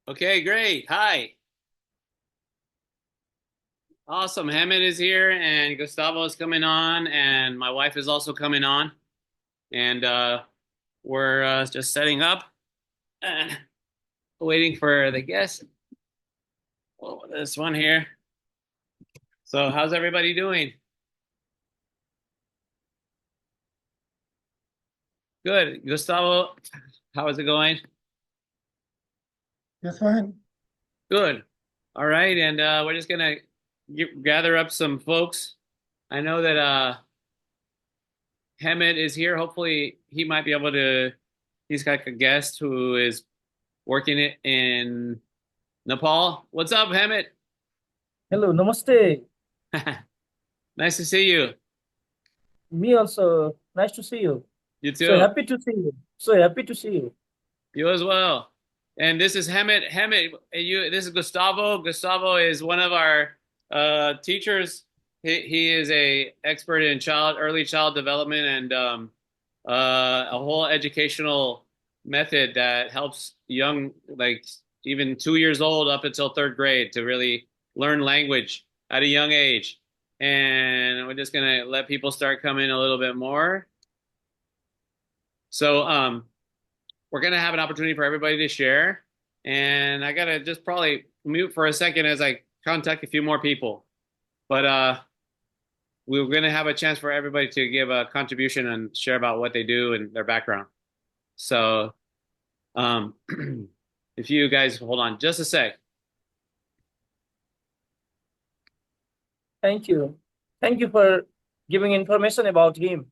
Okay, great. Hi. Awesome. Hammond is here and Gustavo is coming on and my wife is also coming on. And we're just setting up and waiting for the guest. Oh, this one here. So how's everybody doing? Good. Gustavo, how is it going? That's fine. Good. All right. And we're just gonna gather up some folks. I know that Hammond is here. Hopefully he might be able to, he's got a guest who is working it in Nepal. What's up, Hamid? Hello, namaste. Nice to see you. Me also. Nice to see you. You So too. happy to see you. So happy to see you. You as well. And this is Hamid. Hamid, you. This is Gustavo. Gustavo is one of our teachers. He is a expert in early child development and a whole educational method that helps young, like even 2 years old up until third grade, to really learn language at a young age. And we're just gonna let people start coming a little bit more. So we're gonna have an opportunity for everybody to share. And I gotta just probably mute for a second as I contact a few more people. But we're gonna have a chance for everybody to give a contribution and share about what they do and their background. So um, if you guys hold on just a sec. Thank you. Thank you for giving information about him.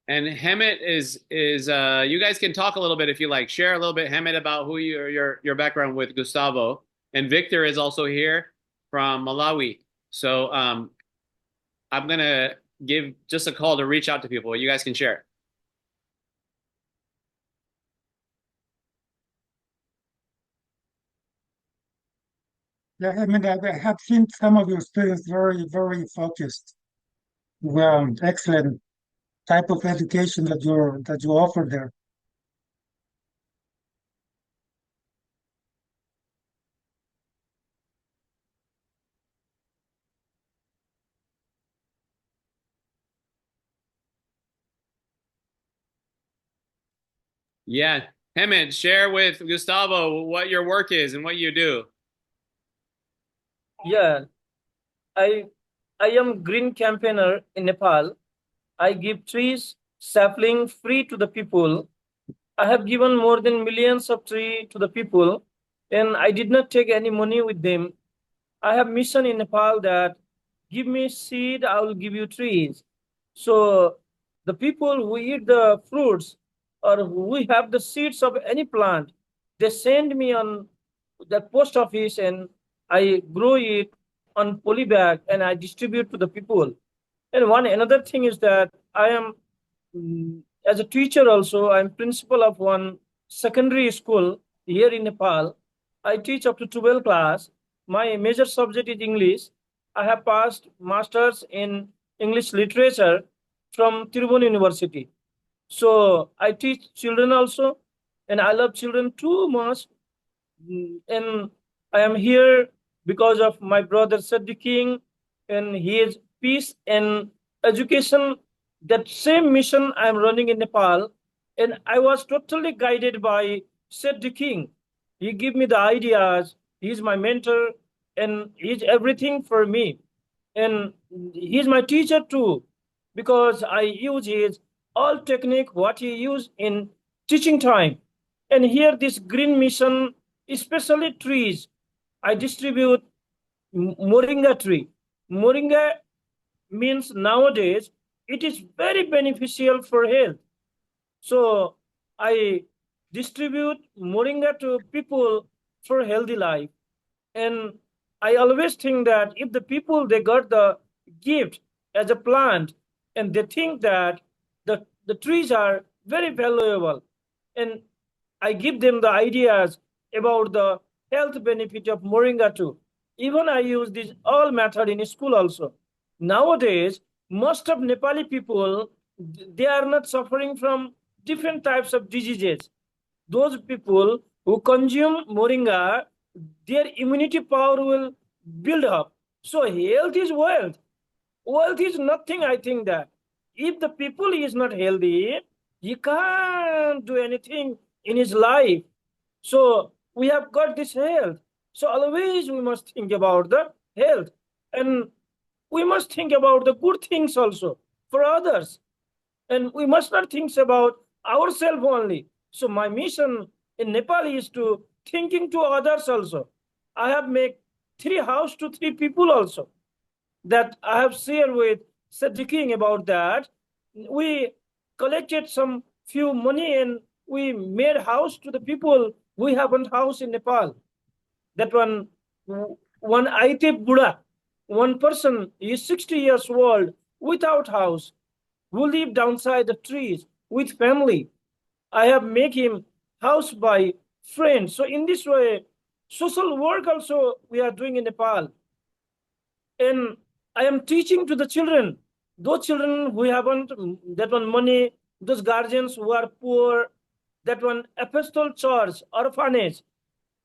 And Hammett is you guys can talk a little bit if you like. Share a little bit, Hammett, about who your background with Gustavo. And Victor is also here from Malawi. So I'm gonna give just a call to reach out to people. You guys can share. Yeah, I mean, I have seen some of your students very, very focused. Well, excellent type of education that you offer there. Yeah, Hammett, share with Gustavo what your work is and what you do. Yeah, I I am green campaigner in Nepal. I give trees sapling free to the people. I have given more than millions of trees to the people, and I did not take any money with them. I have mission in Nepal that give me seed, I will give you trees. So the people who eat the fruits or who have the seeds of any plant, they send me on the post office and I grow it on poly bag and I distribute to the people. And one another thing is that I am as a teacher also, I'm principal of one secondary school here in Nepal. I teach up to 12 class. My major subject is English. I have passed masters in English literature from Tirubon University. So I teach children also, and I love children too much. And I am here because of my brother Saddi King and his peace and education. That same mission I am running in Nepal, and I was totally guided by Saddi King. He gave me the ideas. He's my mentor, and he's everything for me. And he's my teacher too, because I use his all technique what he used in teaching time. And here this green mission, especially trees, I distribute moringa tree. Moringa means nowadays it is very beneficial for health. So I distribute moringa to people for healthy life. And I always think that if the people they got the gift as a plant and they think that the trees are very valuable and I give them the ideas about the health benefit of moringa too. Even I use this all method in school also. Nowadays, most of Nepali people they are not suffering from different types of diseases. Those people who consume moringa, their immunity power will build up. So health is wealth. Wealth is nothing, I think that. If the people is not healthy, he can't do anything in his life. So we have got this health. So always we must think about the health. And we must think about the good things also for others. And we must not think about ourselves only. So my mission in Nepal is to thinking to others also. I have made 3 house to 3 people also that I have shared with Sadiqing about that. We collected some few money and we made house to the people we haven't house in Nepal. That one Aite Buddha, one person is 60 years old without house, who live downside the trees with family. I have make him house by friends. So in this way, social work also we are doing in Nepal. And I am teaching to the children, those children who haven't that one money, those guardians who are poor, that one epistle church, orphanage.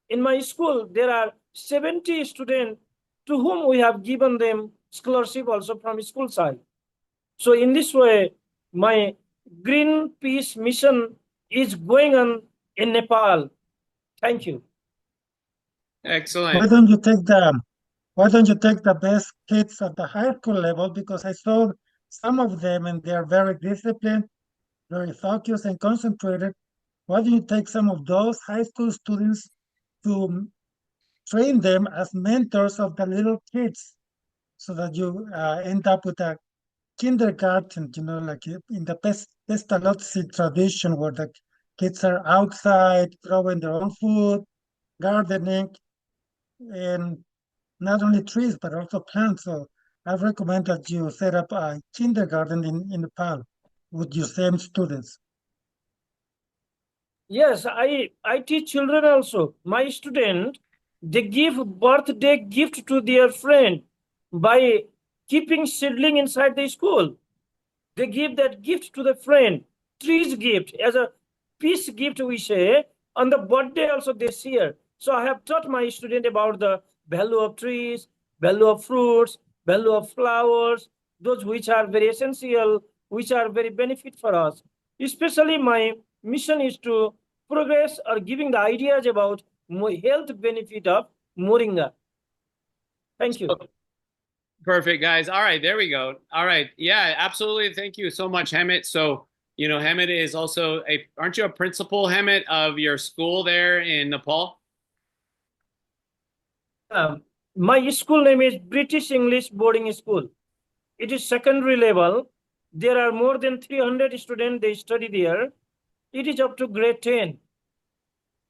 In my school, there are 70 students to whom we have given them scholarship also from school side. So in this way, my Green Peace mission is going on in Nepal. Thank you. Excellent. Why don't you take the best kids at the high school level? Because I saw some of them and they are very disciplined, very focused and concentrated. Why don't you take some of those high school students to train them as mentors of the little kids so that you end up with a kindergarten, like in the pestalozzi tradition where the kids are outside growing their own food, gardening, and not only trees but also plants. So I recommend that you set up a kindergarten in Nepal with your same students. Yes, I teach children also. My student, they give birthday gift to their friend by keeping seedling inside the school. They give that gift to the friend, trees gift as a peace gift we say. On the birthday also they share. So I have taught my student about the value of trees, value of fruits, value of flowers, those which are very essential, which are very benefit for us. Especially my mission is to progress or giving the ideas about health benefit of moringa. Thank you. Perfect, guys. All right, there we go. All right. Yeah, absolutely. Thank you so much, Hemit. So, Hemit is also aren't you a principal, Hemit, of your school there in Nepal? My school name is British English Boarding School. It is secondary level. There are more than 300 students, they study there. It is up to grade 10.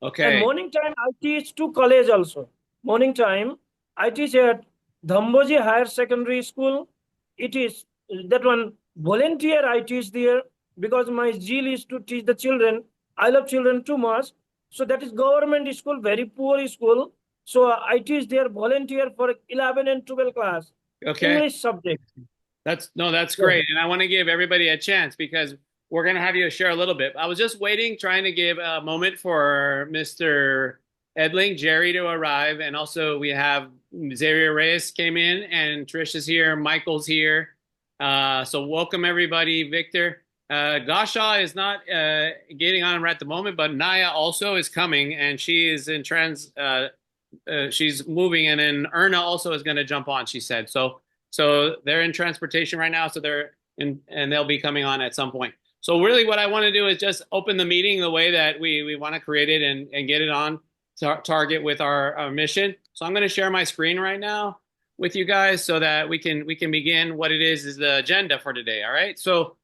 Okay. And morning time, I teach to college also. Morning time, I teach at Dhamboji Higher Secondary School. It is that one volunteer I teach there because my zeal is to teach the children. I love children too much. So that is government school, very poor school. So I teach there volunteer for 11 and 12 class. Okay. English subject. That's Yeah. great. And I want to give everybody a chance because we're going to have you share a little bit. I was just waiting, trying to give a moment for Mr. Edling, Jerry to arrive. And also we have Xavier Reyes came in and Trish is here. Michael's here. So welcome everybody. Victor. Gashaw is not getting on right at the moment, but Naya also is coming and she is in she's moving, and then Erna also is going to jump on, she said. So they're in transportation right now, so and they'll be coming on at some point. So really what I want to do is just open the meeting the way that we want to create it and get it on target with our mission. So I'm going to share my screen right now with you guys so that we can begin what it is the agenda for today. All right. So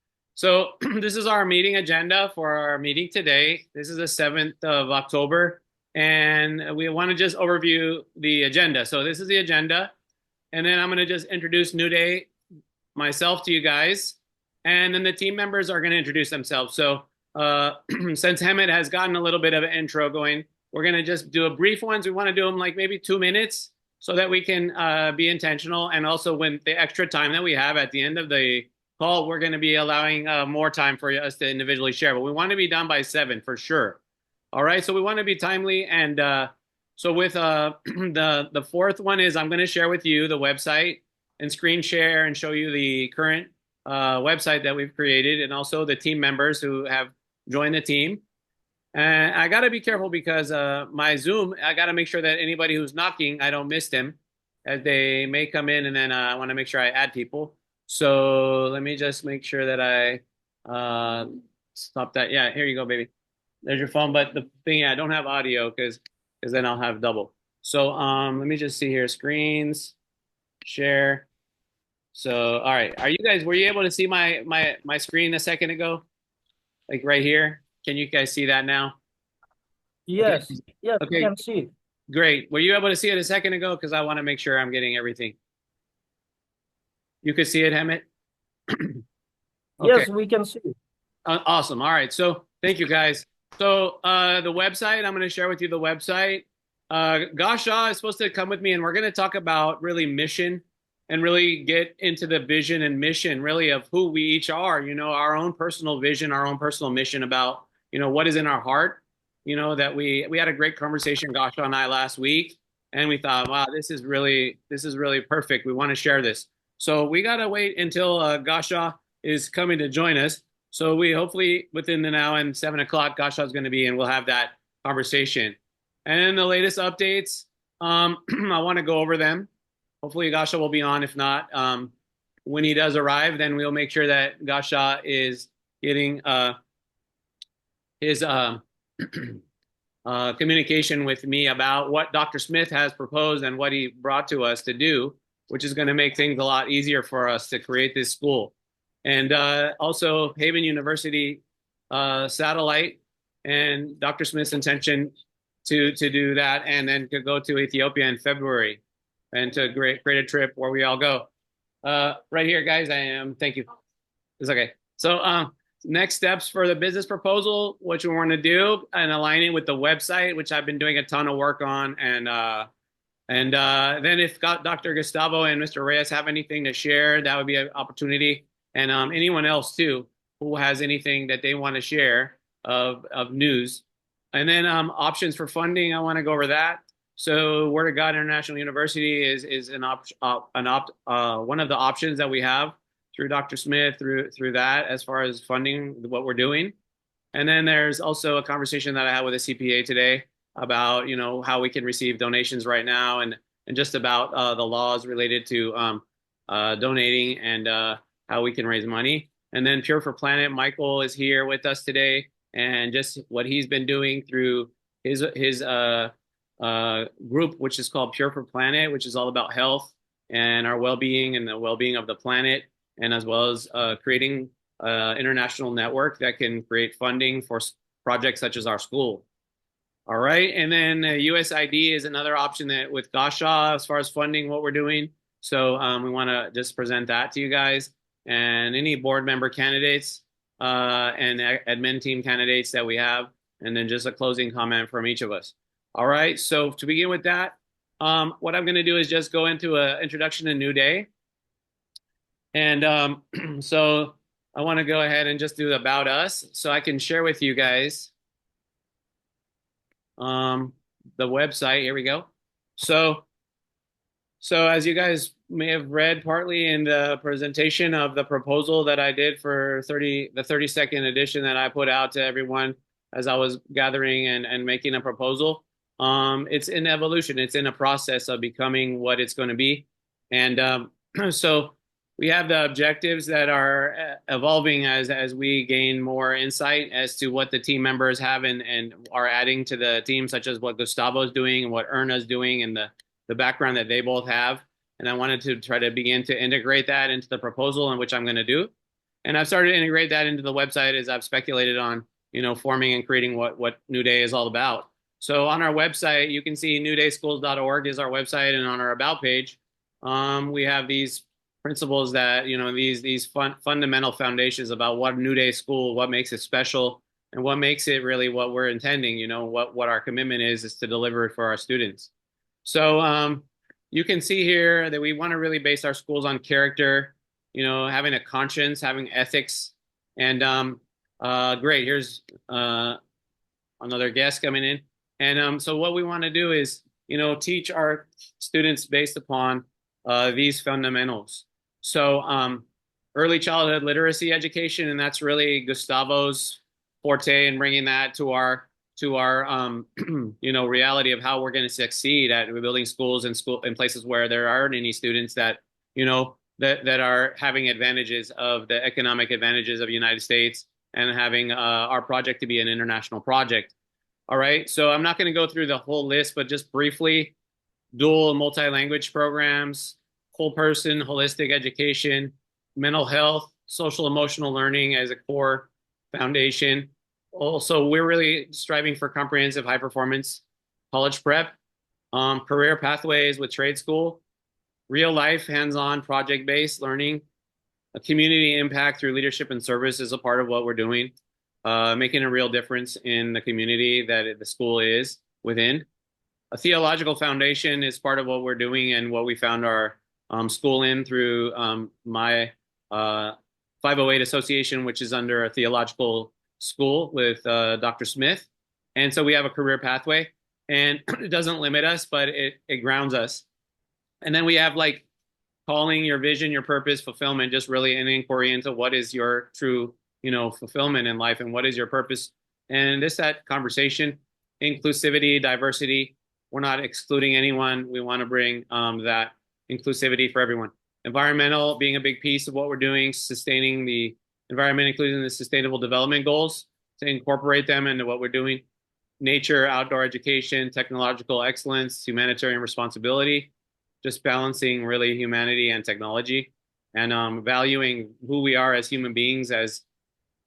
this is our meeting agenda for our meeting today. This is the 7th of October. And we want to just overview the agenda. So this is the agenda. And then I'm going to just introduce Nude, myself to you guys. And then the team members are going to introduce themselves. So since Hemit has gotten a little bit of an intro going, we're going to just do a brief ones. We want to do them like maybe 2 minutes so that we can be intentional. And also when the extra time that we have at the end of the call, we're going to be allowing more time for us to individually share, but we want to be done by 7 for sure. All right, so we want to be timely, and so with the fourth one is I'm going to share with you the website and screen share and show you the current website that we've created, and also the team members who have joined the team. And I got to be careful because my Zoom, I got to make sure that anybody who's knocking, I don't miss them, as they may come in, and then I want to make sure I add people. So let me just make sure that I stop that. Yeah, here you go, baby. There's your phone, but the thing, yeah, I don't have audio because then I'll have double. So let me just see here, screens, share. So all right, were you able to see my screen a second ago? Like right here? Can you guys see that now? Yes, Okay. yes, we Okay, can see. great. Were you able to see it a second ago? Because I want to make sure I'm getting everything. You could see it, Hemet? Okay. Yes, we can see. Awesome. All right. So thank you guys. So the website, I'm going to share with you the website. Gashaw is supposed to come with me, and we're going to talk about really mission and really get into the vision and mission really of who we each are, our own personal vision, our own personal mission about, what is in our heart, that we had a great conversation, Gashaw and I, last week, and we thought, wow, this is really perfect. We want to share this. So we got to wait until Gashaw is coming to join us. So we hopefully within the now and 7 o'clock, Gashaw is going to be, and we'll have that conversation. And the latest updates, I want to go over them. Hopefully Gashaw will be on. If not, when he does arrive, then we'll make sure that Gashaw is getting his communication with me about what Dr. Smith has proposed and what he brought to us to do, which is going to make things a lot easier for us to create this school. And also Haven University satellite and Dr. Smith's intention to do that, and then to go to Ethiopia in February and to create a trip where we all go. Right here, guys, thank you. It's okay. So next steps for the business proposal, what you want to do and align it with the website, which I've been doing a ton of work on. And then if Dr. Gustavo and Mr. Reyes have anything to share, that would be an opportunity. And anyone else too who has anything that they want to share of news. And then options for funding, I want to go over that. So Word of God International University is one of the options that we have through Dr. Smith through that as far as funding what we're doing. And then there's also a conversation that I had with a CPA today about how we can receive donations right now, and just about the laws related to donating and how we can raise money. And then Pure for Planet, Michael is here with us today, and just what he's been doing through his group, which is called Pure for Planet, which is all about health and our well-being and the well-being of the planet, and as well as creating an international network that can create funding for projects such as our school. All right, and then USID is another option that with Gashaw as far as funding what we're doing. So we want to just present that to you guys, and any board member candidates and admin team candidates that we have, and then just a closing comment from each of us. All right, so to begin with that, what I'm going to do is just go into an introduction to New Day. And so I want to go ahead and just do about us so I can share with you guys the website. Here we go. So as you guys may have read partly in the presentation of the proposal that I did for the 32nd edition that I put out to everyone as I was gathering and making a proposal, it's in evolution. It's in a process of becoming what it's going to be. And so we have the objectives that are evolving as we gain more insight as to what the team members have and are adding to the team, such as what Gustavo's doing and what Erna's doing and the background that they both have. And I wanted to try to begin to integrate that into the proposal, in which I'm going to do. And I've started to integrate that into the website as I've speculated on, forming and creating what New Day is all about. So on our website, you can see newdayschools.org is our website, and on our about page, we have these principles that, these fundamental foundations about what New Day School, what makes it special, and what makes it really what we're intending, what our commitment is to deliver it for our students. So you can see here that we want to really base our schools on character, having a conscience, having ethics. And great, here's another guest coming in. And so what we want to do is, teach our students based upon these fundamentals. So early childhood literacy education, and that's really Gustavo's forte, and bringing that to our reality of how we're going to succeed at building schools and school in places where there aren't any students that that are having advantages of the economic advantages of the United States, and having our project to be an international project. All right, so I'm not going to go through the whole list, but just briefly: dual multi-language programs, whole person holistic education, mental health, social emotional learning as a core foundation. Also, we're really striving for comprehensive high performance college prep, career pathways with trade school, real life hands-on project based learning, a community impact through leadership and service is a part of what we're doing, making a real difference in the community that the school is within. A theological foundation is part of what we're doing and what we found our school in through my 508 association, which is under a theological school with Dr. Smith. And so we have a career pathway, and it doesn't limit us, but it grounds us. And then we have like calling, your vision, your purpose, fulfillment, just really an inquiry into what is your true, fulfillment in life, and what is your purpose. And that conversation, inclusivity, diversity. We're not excluding anyone. We want to bring that inclusivity for everyone. Environmental being a big piece of what we're doing, sustaining the environment, including the sustainable development goals, to incorporate them into what we're doing. Nature, outdoor education, technological excellence, humanitarian responsibility, just balancing really humanity and technology, and valuing who we are as human beings, as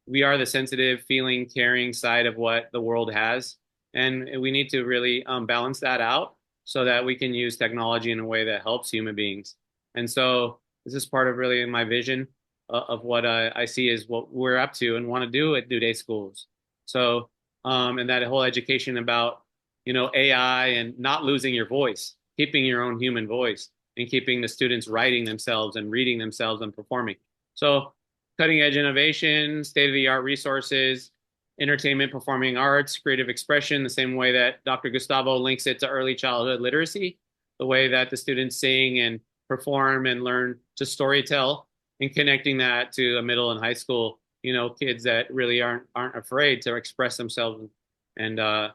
we are the sensitive, feeling, caring side of what the world has. And we need to really balance that out so that we can use technology in a way that helps human beings. And so this is part of really my vision of what I see is what we're up to and want to do at New Day Schools. So, and that whole education about, AI and not losing your voice, keeping your own human voice, and keeping the students writing themselves and reading themselves and performing. So cutting edge innovation, state-of-the-art resources, entertainment, performing arts, creative expression, the same way that Dr. Gustavo links it to early childhood literacy, the way that the students sing and perform and learn to storytell, and connecting that to a middle and high school, kids that really aren't afraid to express themselves. And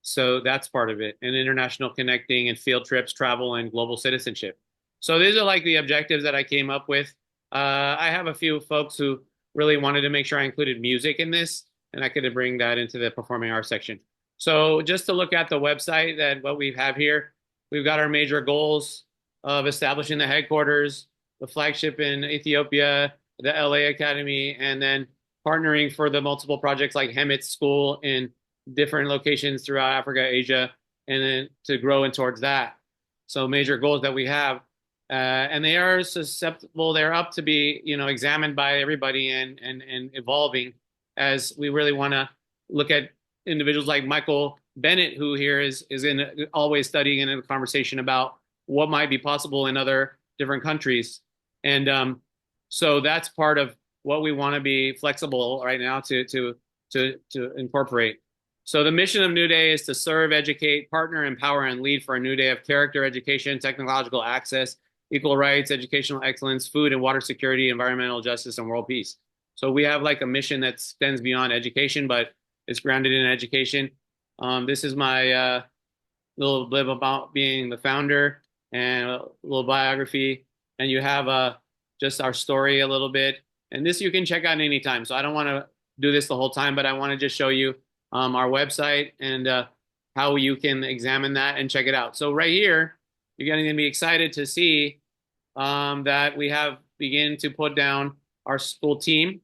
so that's part of it. And international connecting and field trips, travel, and global citizenship. So these are like the objectives that I came up with. I have a few folks who really wanted to make sure I included music in this, and I could bring that into the performing arts section. So just to look at the website, that what we have here, we've got our major goals of establishing the headquarters, the flagship in Ethiopia, the LA Academy, and then partnering for the multiple projects like Hemet School in different locations throughout Africa, Asia, and then to grow in towards that. So major goals that we have. And they are susceptible, they're up to be, examined by everybody and evolving, as we really want to look at individuals like Michael Bennett, who here is always studying and in a conversation about what might be possible in other different countries. And so that's part of what we want to be flexible right now to incorporate. So the mission of New Day is to serve, educate, partner, empower, and lead for a new day of character, education, technological access, equal rights, educational excellence, food and water security, environmental justice, and world peace. So we have like a mission that extends beyond education, but it's grounded in education. This is my little blib about being the founder and a little biography. And you have just our story a little bit. And this you can check out anytime. So I don't want to do this the whole time, but I want to just show you our website and how you can examine that and check it out. So right here, you're going to be excited to see that we have begun to put down our school team.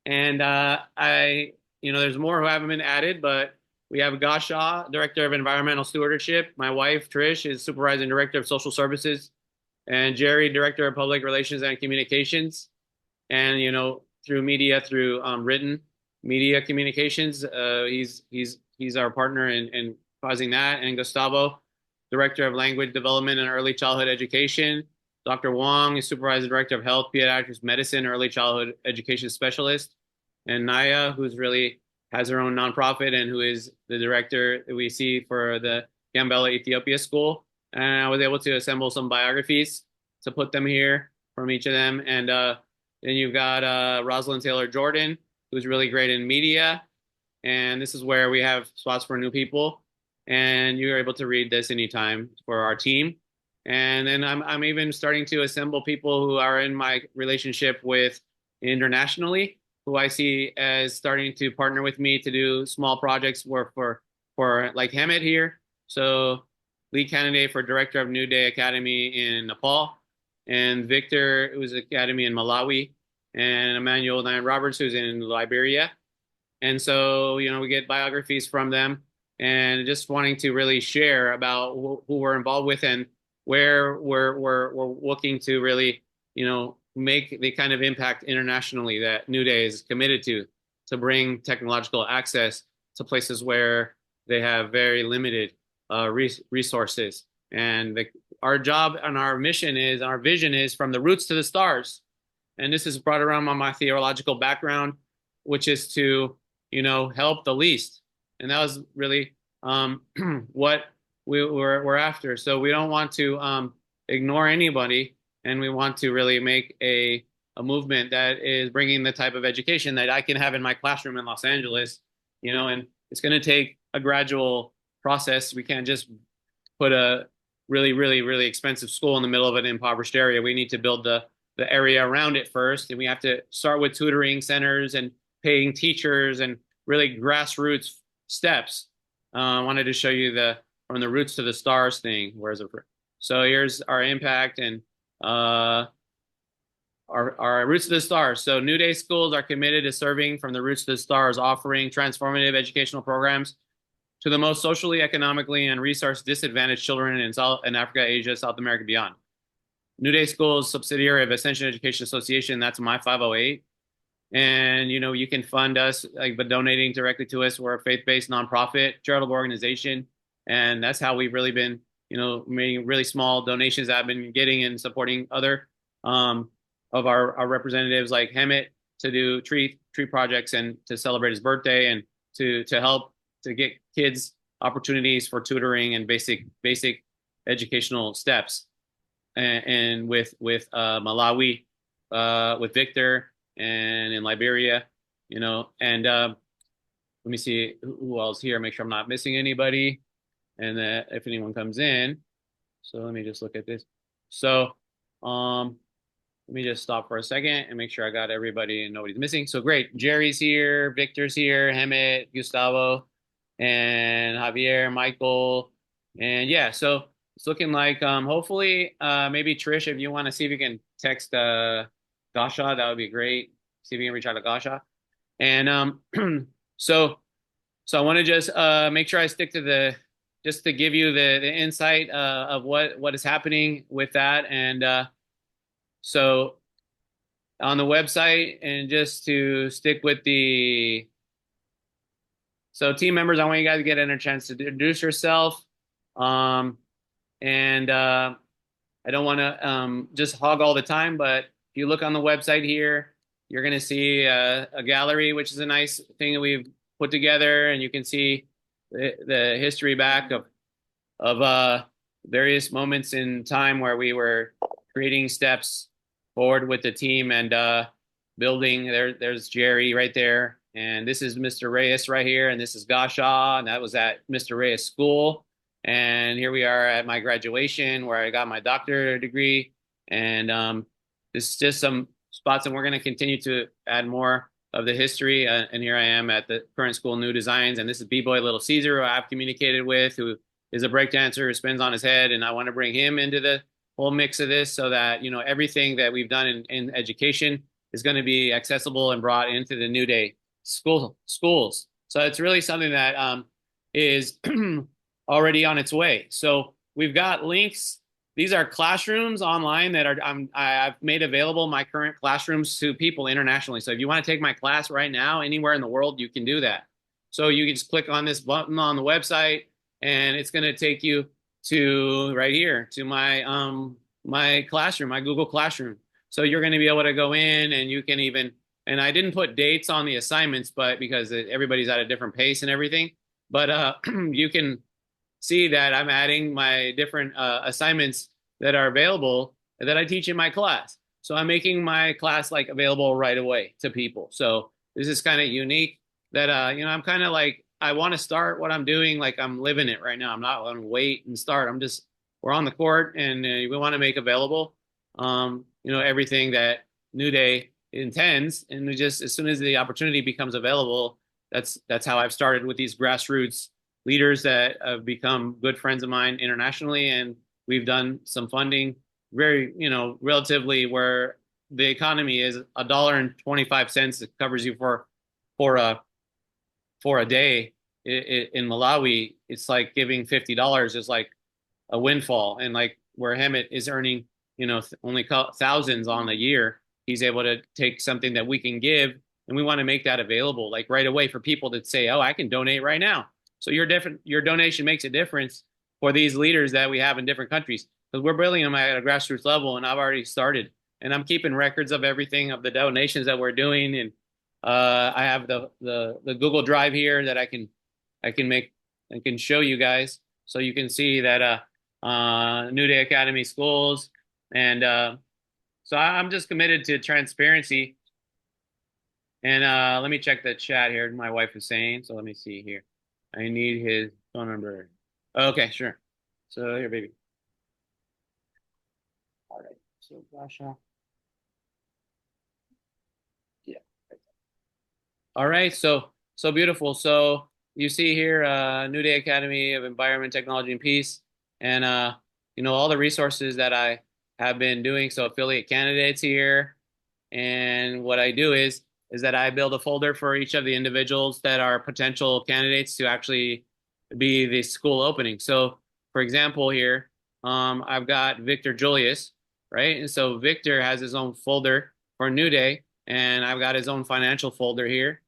And there's more who haven't been added, but we have Gashaw, Director of Environmental Stewardship. My wife, Trish, is Supervising Director of Social Services. And Jerry, Director of Public Relations and Communications. And, through media, through written media communications, he's our partner in causing that. And Gustavo, Director of Language Development and Early Childhood Education. Dr. Wong is Supervisor Director of Health, Pediatrics Medicine, Early Childhood Education Specialist. And Naya, who's really has her own nonprofit and who is the director that we see for the Gambella Ethiopia School. And I was able to assemble some biographies to put them here from each of them. And then you've got Rosalind Taylor Jordan, who's really great in media. And this is where we have spots for new people. And you're able to read this anytime for our team. And then I'm even starting to assemble people who are in my relationship with internationally, who I see as starting to partner with me to do small projects for like Hamid here. So lead candidate for director of New Day Academy in Nepal, and Victor, who's academy in Malawi, and Emmanuel Nine Roberts, who's in Liberia. And so, we get biographies from them and just wanting to really share about who we're involved with and where we're looking to really, make the kind of impact internationally that New Day is committed to bring technological access to places where they have very limited resources. And our job and our mission is, our vision is from the roots to the stars. And this is brought around by my theological background, which is to, help the least. And that was really what we're after. So we don't want to ignore anybody, and we want to really make a movement that is bringing the type of education that I can have in my classroom in Los Angeles, and it's going to take a gradual process. We can't just put a really, really, really expensive school in the middle of an impoverished area. We need to build the area around it first, and we have to start with tutoring centers and paying teachers and really grassroots steps. I wanted to show you from the roots to the stars thing. So here's our impact and our roots to the stars. So New Day schools are committed to serving from the roots to the stars, offering transformative educational programs to the most socially, economically, and resource disadvantaged children in Africa, Asia, South America, and beyond. New Day Schools, subsidiary of Ascension Education Association, that's my 508. And, you can fund us by donating directly to us. We're a faith-based nonprofit charitable organization. And that's how we've really been, making really small donations that I've been getting and supporting other of our representatives like Hemet to do tree projects and to celebrate his birthday and to help to get kids opportunities for tutoring and basic educational steps. And with Malawi, with Victor, and in Liberia, and let me see who else here, make sure I'm not missing anybody, and that if anyone comes in. So let me just look at this. So let me just stop for a second and make sure I got everybody and nobody's missing. So great, Jerry's here, Victor's here, Hemet, Gustavo, and Javier, Michael, and yeah, so it's looking like hopefully maybe Trish, if you want to see if you can text Gashaw, that would be great. See if you can reach out to Gashaw. And so I want to just make sure I stick to just to give you the insight of what is happening with that. And so on the website, and just to stick with so team members, I want you guys to get a chance to introduce yourself. And I don't want to just hog all the time, but if you look on the website here, you're going to see a gallery, which is a nice thing that we've put together, and you can see the history back of various moments in time where we were creating steps forward with the team and building. There's Jerry right there, and this is Mr. Reyes right here, and this is Gashaw, and that was at Mr. Reyes School. And here we are at my graduation where I got my doctorate degree. And this is just some spots, and we're going to continue to add more of the history. And here I am at the current school, New Designs. And this is B-Boy Little Caesar, who I've communicated with, who is a breakdancer who spins on his head. And I want to bring him into the whole mix of this so that, everything that we've done in education is going to be accessible and brought into the New Day schools. So it's really something that is already on its way. So we've got links. These are classrooms online that I've made available my current classrooms to people internationally. So if you want to take my class right now, anywhere in the world, you can do that. So you can just click on this button on the website, and it's going to take you to right here to my my classroom, my Google Classroom. So you're going to be able to go in and you can even, and I didn't put dates on the assignments, but because everybody's at a different pace and everything, but you can see that I'm adding my different assignments that are available that I teach in my class. So I'm making my class like available right away to people. So this is kind of unique that, I'm kind of like, I want to start what I'm doing. Like I'm living it right now. I'm not going to wait and start. We're on the court and we want to make available, everything that New Day intends. And we just, as soon as the opportunity becomes available, that's how I've started with these grassroots leaders that have become good friends of mine internationally. And we've done some funding very, relatively where the economy is $1.25. It covers you for a, for a day. In Malawi, it's like giving $50 is like a windfall. And like where Hemet is earning, only thousands on a year, he's able to take something that we can give and we want to make that available like right away for people that say, oh, I can donate right now. So your donation makes a difference for these leaders that we have in different countries because we're building them at a grassroots level and I've already started and I'm keeping records of everything of the donations that we're doing. And I have the Google Drive here that I can show you guys so you can see that New Day Academy schools. And so I'm just committed to transparency. And let me check the chat here. My wife is saying, so let me see here. I need his phone number. Okay, sure. So here, baby. All right. So Gashaw. Yeah. All right. So beautiful. So you see here, New Day Academy of Environment, Technology, and Peace, and all the resources that I have been doing. So affiliate candidates here, and what I do is that I build a folder for each of the individuals that are potential candidates to actually be the school opening. So, for example, here I've got Victor Julius, right? And so Victor has his own folder for New Day, and I've got his own financial folder here.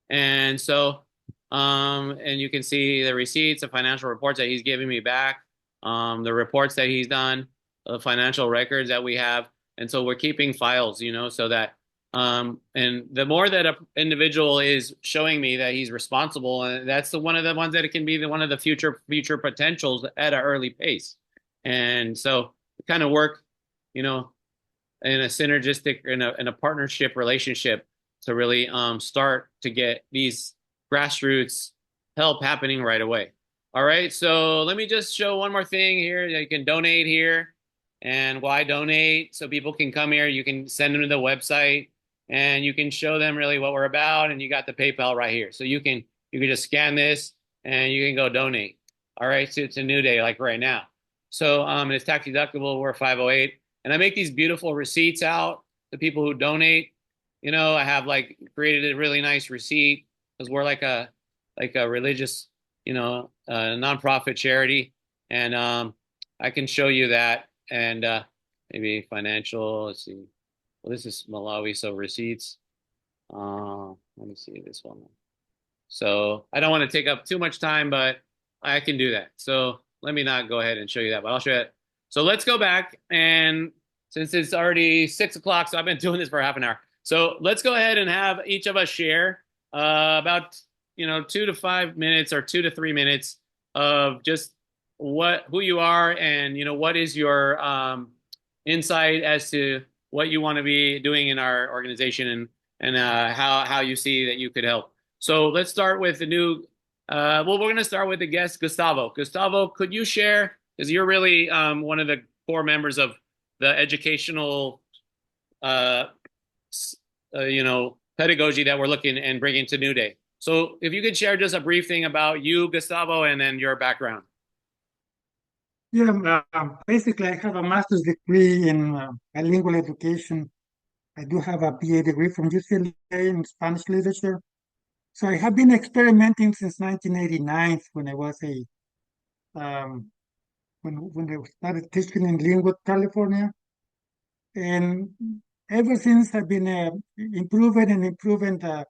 And so, and you can see the receipts, the financial reports that he's giving me back, the reports that he's done, the financial records that we have. And so we're keeping files, so that, and the more that an individual is showing me that he's responsible, and that's one of the ones that it can be one of the future potentials at an early pace. And so we kind of work, in a synergistic, in a partnership relationship to really start to get these grassroots help happening right away. All right, so let me just show one more thing here. You can donate here. And why donate? So people can come here. You can send them to the website and you can show them really what we're about. And you got the PayPal right here. So you can just scan this and you can go donate. All right, so it's a New Day like right now. So it's tax deductible. We're 508. And I make these beautiful receipts out to people who donate. I have like created a really nice receipt because we're like a religious, nonprofit charity. And I can show you that. And maybe financial, let's see. Well, this is Malawi, so receipts. Let me see this one. So I don't want to take up too much time, but I can do that. So let me not go ahead and show you that, but I'll show you it. So let's go back. And since it's already 6 o'clock, so I've been doing this for half an hour. So let's go ahead and have each of us share about 2 to 5 minutes or 2 to 3 minutes of just who you are and what is your insight as to what you want to be doing in our organization and how you see that you could help. So let's start with the new we're going to start with the guest, Gustavo. Gustavo, could you share, because you're really one of the core members of the educational pedagogy that we're looking and bringing to New Day. So if you could share just a brief thing about you, Gustavo, and then your background. Yeah, basically, I have a master's degree in bilingual education. I do have a BA degree from UCLA in Spanish literature. So I have been experimenting since 1989 when I was when I started teaching in Linwood, California. And ever since I've been improving the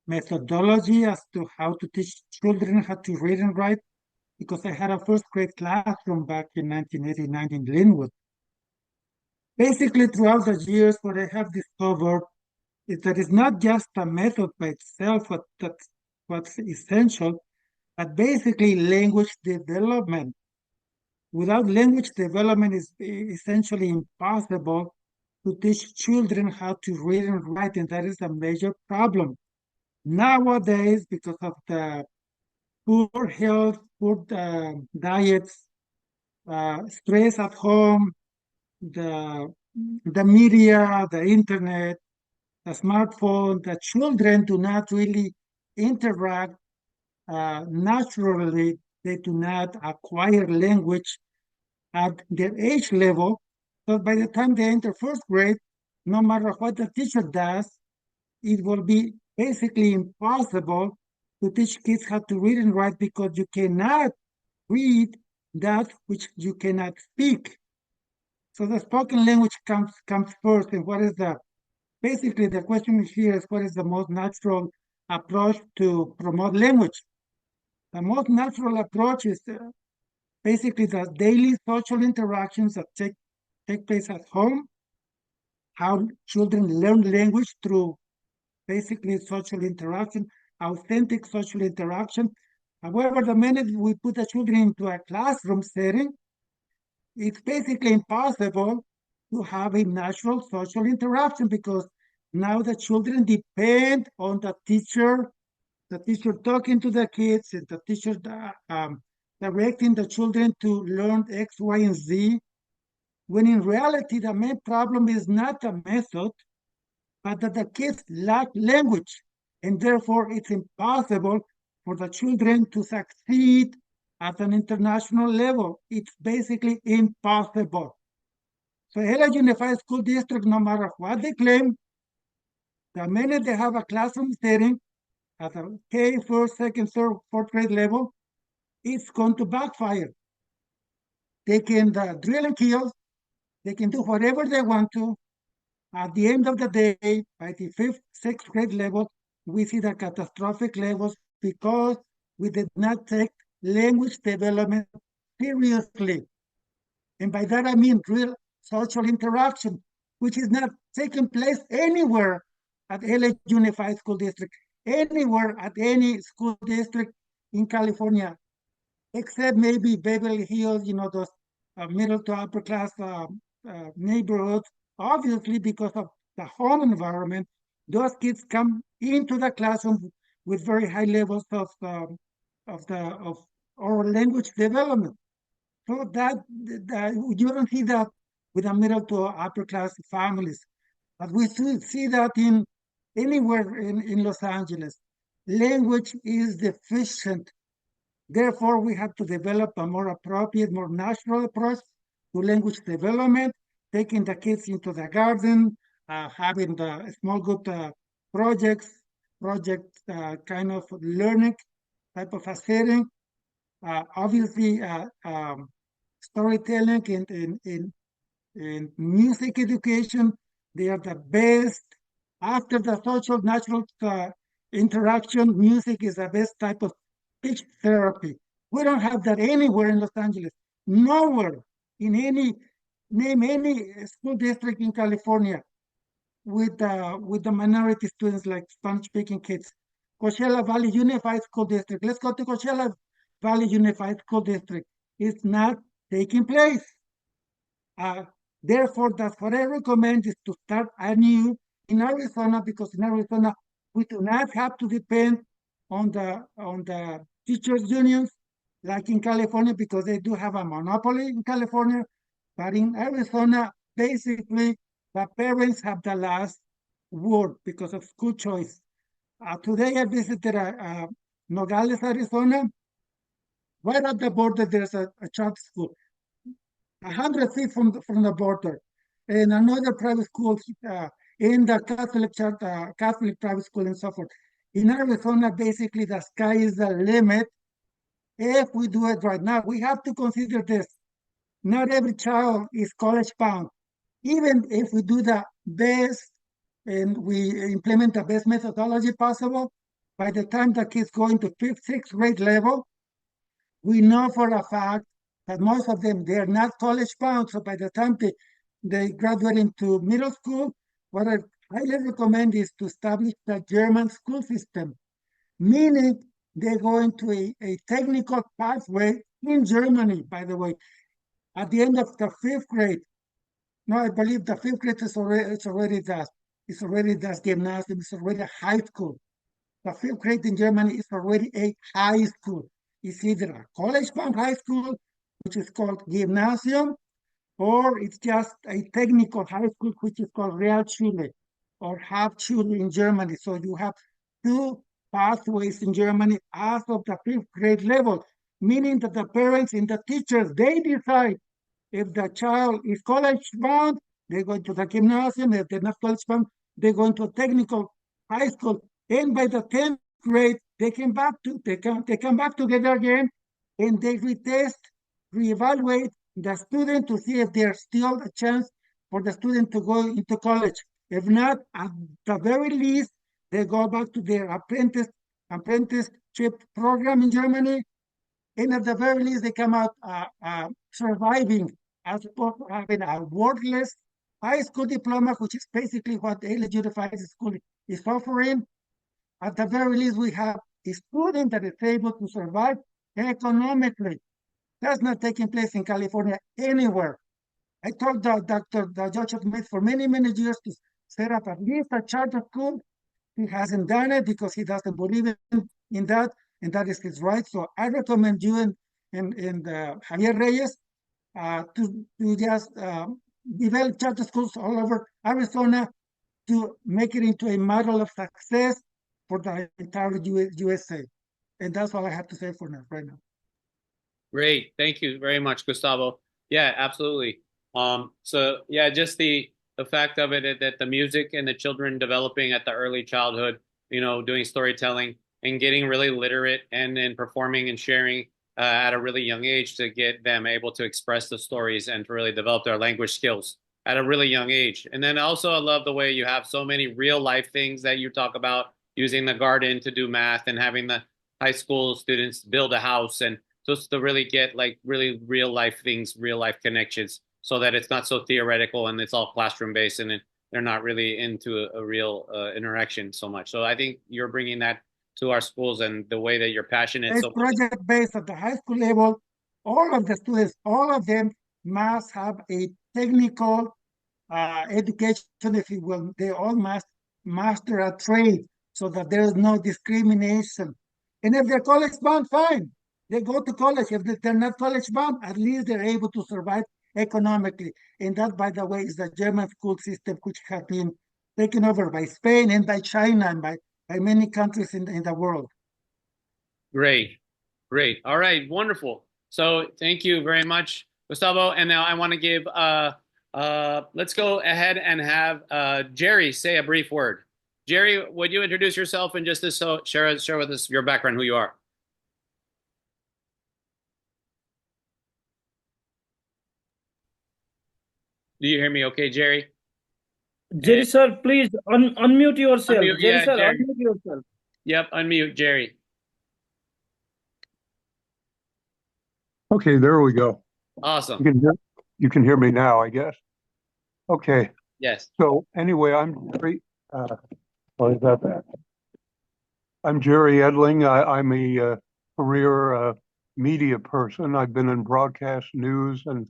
methodology as to how to teach children how to read and write, because I had a first grade classroom back in 1989 in Linwood. Basically, throughout the years, what I have discovered is that it's not just a method by itself that's what's essential, but basically language development. Without language development, it's essentially impossible to teach children how to read and write, and that is a major problem. Nowadays, because of the poor health, poor diets, stress at home, the the media, the internet, the smartphone, the children do not really interact naturally. They do not acquire language at their age level. So by the time they enter first grade, no matter what the teacher does, it will be basically impossible to teach kids how to read and write because you cannot read that which you cannot speak. So the spoken language comes first. And what is the basically the question here is what is the most natural approach to promote language? The most natural approach is basically the daily social interactions that take place at home, how children learn language through basically social interaction, authentic social interaction. However, the minute we put the children into a classroom setting, it's basically impossible to have a natural social interaction because now the children depend on the teacher talking to the kids, and the teacher directing the children to learn X, Y, and Z, when in reality, the main problem is not the method, but that the kids lack language, and therefore it's impossible for the children to succeed at an international level. It's basically impossible. So LA Unified School District, no matter what they claim, the minute they have a classroom setting at a K, first, second, third, fourth grade level, it's going to backfire. They can drill and kill, they can do whatever they want to. At the end of the day, by the fifth, sixth grade level, we see the catastrophic levels because we did not take language development seriously. And by that, I mean real social interaction, which is not taking place anywhere at LA Unified School District, anywhere at any school district in California, except maybe Beverly Hills, those middle to upper class neighborhoods. Obviously, because of the home environment, those kids come into the classroom with very high levels of oral language development. So that you don't see that with the middle to upper class families, but we see that in anywhere in Los Angeles. Language is deficient. Therefore, we have to develop a more appropriate, more natural approach to language development, taking the kids into the garden, having the small group project kind of learning type of a setting. Obviously, storytelling and music education, they are the best. After the social natural interaction, music is the best type of speech therapy. We don't have that anywhere in Los Angeles. Nowhere in name any school district in California with the minority students like Spanish speaking kids. Coachella Valley Unified School District. Let's go to Coachella Valley Unified School District. It's not taking place. Therefore, that's what I recommend is to start anew in Arizona, because in Arizona we do not have to depend on the teachers unions like in California, because they do have a monopoly in California. But in Arizona, basically, the parents have the last word because of school choice. Today I visited Nogales, Arizona. Right at the border, there's a charter school. 100 feet from the border, and another private school in the Catholic private school and so forth. In Arizona, basically the sky is the limit if we do it right now. We have to consider this. Not every child is college bound. Even if we do the best and we implement the best methodology possible, by the time the kids go into fifth, sixth grade level, we know for a fact that most of them, they're not college bound. So by the time they graduate into middle school, what I highly recommend is to establish the German school system, meaning they go into a technical pathway in Germany, by the way, at the end of the fifth grade. No, I believe the fifth grade is already it's already the gymnasium, it's already high school. The fifth grade in Germany is already a high school. It's either a college-bound high school, which is called gymnasium, or it's just a technical high school, which is called Realschule or Hauptschule in Germany. So you have two pathways in Germany as of the fifth grade level, meaning that the parents and the teachers, they decide if the child is college bound, they go to the gymnasium. If they're not college bound, they go into a technical high school. And by the 10th grade, they come back together again and they retest, reevaluate the student to see if there's still a chance for the student to go into college. If not, at the very least, they go back to their apprenticeship program in Germany, and at the very least, they come out surviving as opposed to having a worthless high school diploma, which is basically what the unified school is offering. At the very least, we have a student that is able to survive economically. That's not taking place in California anywhere. I told the judge of Smith for many, many years to set up at least a charter school. He hasn't done it because he doesn't believe in that, and that is his right. So I recommend you and Javier Reyes to just develop charter schools all over Arizona to make it into a model of success for the entire USA. And that's all I have to say for now, right now. Great. Thank you very much, Gustavo. Yeah, absolutely. So yeah, just the fact of it that the music and the children developing at the early childhood, doing storytelling and getting really literate and then performing and sharing at a really young age to get them able to express the stories and to really develop their language skills at a really young age. And then also I love the way you have so many real life things that you talk about using the garden to do math and having the high school students build a house and just to really get like really real life things, real life connections so that it's not so theoretical and it's all classroom based and they're not really into a real interaction so much. So I think you're bringing that to our schools and the way that you're passionate. It's project based at the high school level. All of the students, all of them must have a technical education, if you will. They all must master a trade so that there is no discrimination. And if they're college bound, fine. They go to college. If they're not college bound, at least they're able to survive economically. And that, by the way, is the German school system, which has been taken over by Spain and by China and by many countries in the world. Great. Great. All right. Wonderful. So thank you very much, Gustavo. And now I want to give, let's go ahead and have Jerry say a brief word. Jerry, would you introduce yourself and just share with us your background, who you are? Do you hear me okay, Jerry? Jerry sir, please unmute yourself. Unmute, Jerry yeah, sir, Jerry. unmute yourself. Yep, unmute, Jerry. Okay, there we go. Awesome. You can hear me now, I guess. Okay. Yes. So anyway, I'm Jerry. Sorry about that. I'm Jerry Edling. I'm a career media person. I've been in broadcast news and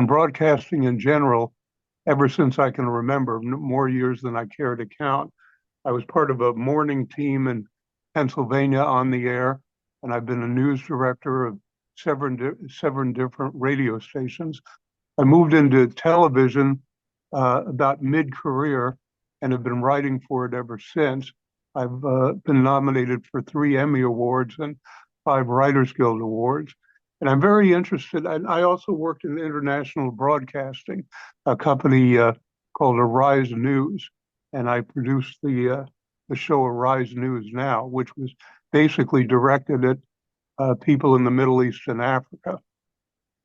broadcasting in general ever since I can remember, more years than I care to count. I was part of a morning team in Pennsylvania on the air, and I've been a news director of seven different radio stations. I moved into television about mid-career and have been writing for it ever since. I've been nominated for 3 Emmy Awards and 5 Writers Guild Awards. And I'm very interested. And I also worked in international broadcasting, a company called Arise News. And I produced the show Arise News Now, which was basically directed at people in the Middle East and Africa.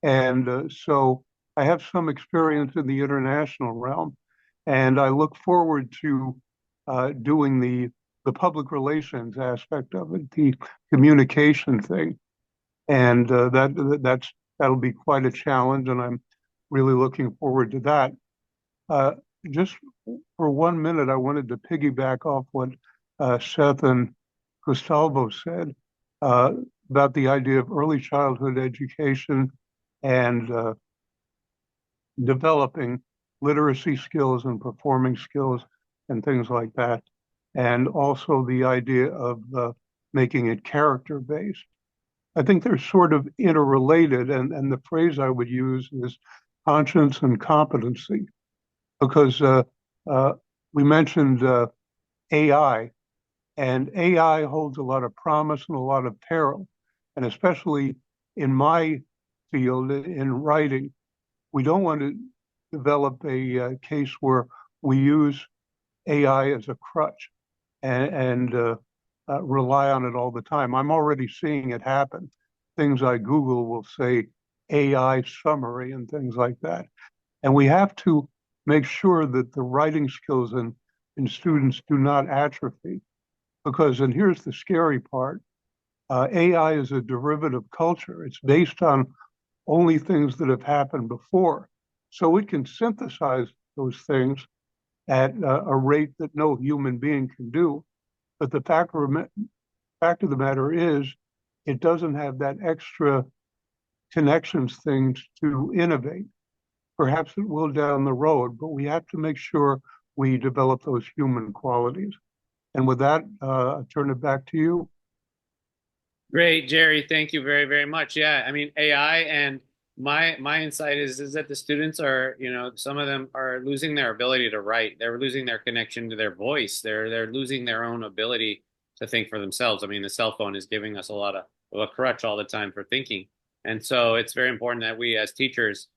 And so I have some experience in the international realm. And I look forward to doing the public relations aspect of it, the communication thing. And that'll be quite a challenge, and I'm really looking forward to that. Uh, just for 1 minute, I wanted to piggyback off what Seth and Gustavo said uh, about the idea of early childhood education and developing literacy skills and performing skills and things like that. And also the idea of making it character based. I think they're sort of interrelated, and the phrase I would use is conscience and competency, because uh, we mentioned AI, and AI holds a lot of promise and a lot of peril, and especially in my field in writing, we don't want to develop a case where we use AI as a crutch and rely on it all the time. I'm already seeing it happen. Things like Google will say AI summary and things like that. And we have to make sure that the writing skills in students do not atrophy. Because, and here's the scary part, AI is a derivative culture. It's based on only things that have happened before. So it can synthesize those things at a rate that no human being can do. But the fact of the matter is, it doesn't have that extra connections things to innovate. Perhaps it will down the road, but we have to make sure we develop those human qualities. And with that, I turn it back to you. Great, Jerry. Thank you very, very much. Yeah, I mean, AI and my insight is that the students are, some of them are losing their ability to write. They're losing their connection to their voice. They're losing their own ability to think for themselves. I mean, the cell phone is giving us a lot of a crutch all the time for thinking. And so it's very important that we as teachers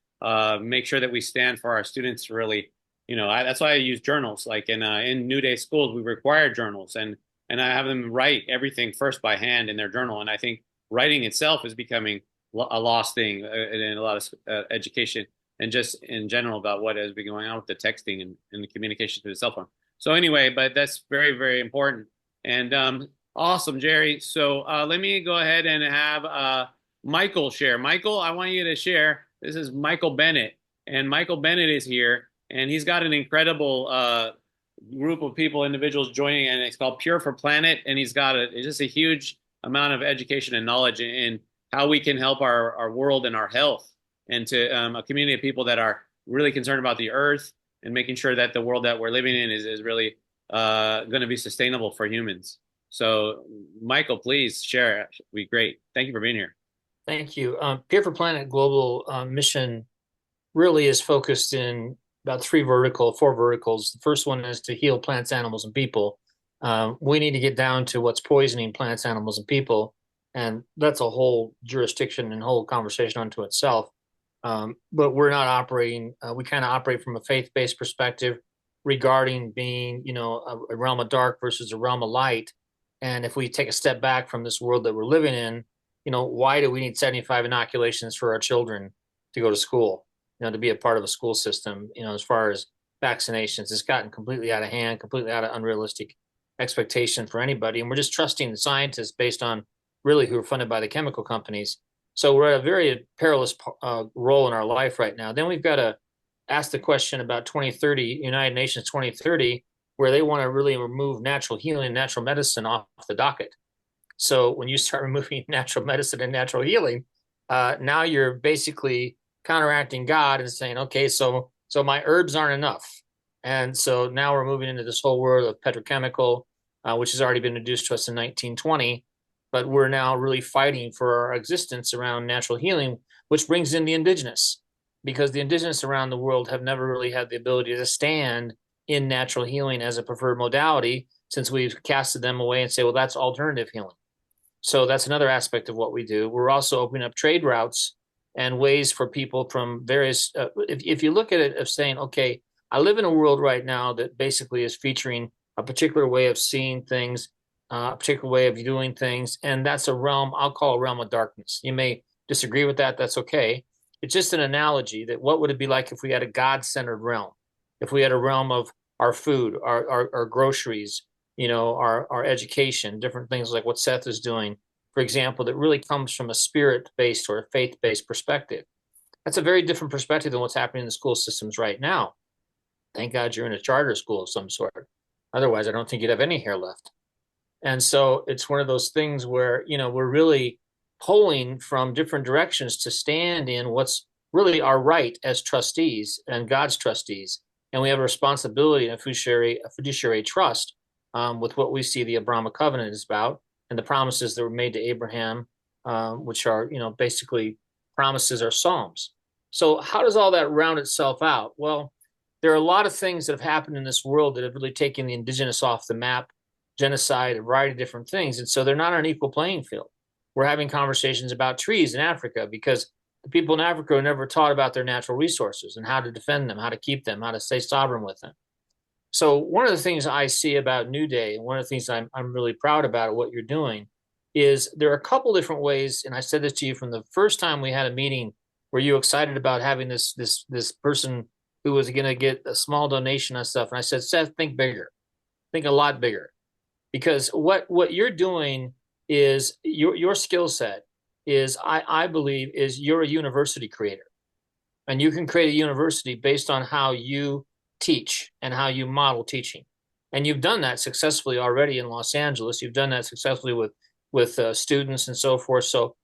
make sure that we stand for our students to really, that's why I use journals. Like in New Day schools, we require journals and I have them write everything first by hand in their journal. And I think writing itself is becoming a lost thing in a lot of education and just in general about what has been going on with the texting and the communication through the cell phone. So anyway, but that's very, very important. And awesome, Jerry. So let me go ahead and have Michael share. Michael, I want you to share. This is Michael Bennett, and Michael Bennett is here, and he's got an incredible group of people, individuals joining, and it's called Pure for Planet. And he's got just a huge amount of education and knowledge in how we can help our world and our health, and to a community of people that are really concerned about the earth and making sure that the world that we're living in is really going to be sustainable for humans. So, Michael, please share. It'd be great. Thank you for being here. Thank you. Pure for Planet Global mission really is focused in about four verticals. The first one is to heal plants, animals, and people. We need to get down to what's poisoning plants, animals, and people. And that's a whole jurisdiction and whole conversation unto itself. But we're not operating, we kind of operate from a faith-based perspective regarding being, a realm of dark versus a realm of light. And if we take a step back from this world that we're living in, why do we need 75 inoculations for our children to go to school, to be a part of a school system, as far as vaccinations? It's gotten completely out of hand, completely out of unrealistic expectation for anybody. And we're just trusting the scientists based on really who are funded by the chemical companies. So we're at a very perilous role in our life right now. Then we've got to ask the question about 2030, United Nations 2030, where they want to really remove natural healing, natural medicine off the docket. So when you start removing natural medicine and natural healing, now you're basically counteracting God and saying, okay, so my herbs aren't enough. And so now we're moving into this whole world of petrochemical, which has already been introduced to us in 1920. But we're now really fighting for our existence around natural healing, which brings in the indigenous, because the indigenous around the world have never really had the ability to stand in natural healing as a preferred modality, since we've casted them away and say, well, that's alternative healing. So that's another aspect of what we do. We're also opening up trade routes and ways for people from various, if you look at it of saying, okay, I live in a world right now that basically is featuring a particular way of seeing things, a particular way of doing things. And that's a realm, I'll call a realm of darkness. You may disagree with that. That's okay. It's just an analogy that what would it be like if we had a God-centered realm, if we had a realm of our food, our groceries, our education, different things like what Seth is doing, for example, that really comes from a spirit-based or a faith-based perspective. That's a very different perspective than what's happening in the school systems right now. Thank God you're in a charter school of some sort. Otherwise, I don't think you'd have any hair left. And so it's one of those things where, we're really pulling from different directions to stand in what's really our right as trustees and God's trustees. And we have a responsibility and a fiduciary trust with what we see the Abrahamic covenant is about and the promises that were made to Abraham, which are, basically promises are psalms. So how does all that round itself out? Well, there are a lot of things that have happened in this world that have really taken the indigenous off the map, genocide, a variety of different things. And so they're not on an equal playing field. We're having conversations about trees in Africa because the people in Africa are never taught about their natural resources and how to defend them, how to keep them, how to stay sovereign with them. So one of the things I see about New Day, and one of the things I'm really proud about what you're doing, is there are a couple different ways, and I said this to you from the first time we had a meeting where you were excited about having this person who was going to get a small donation on stuff. And I said, Seth, think bigger, think a lot bigger, because what you're doing is your skill set is, I believe, is you're a university creator, and you can create a university based on how you teach and how you model teaching. And you've done that successfully already in Los Angeles. You've done that successfully with students and so forth. So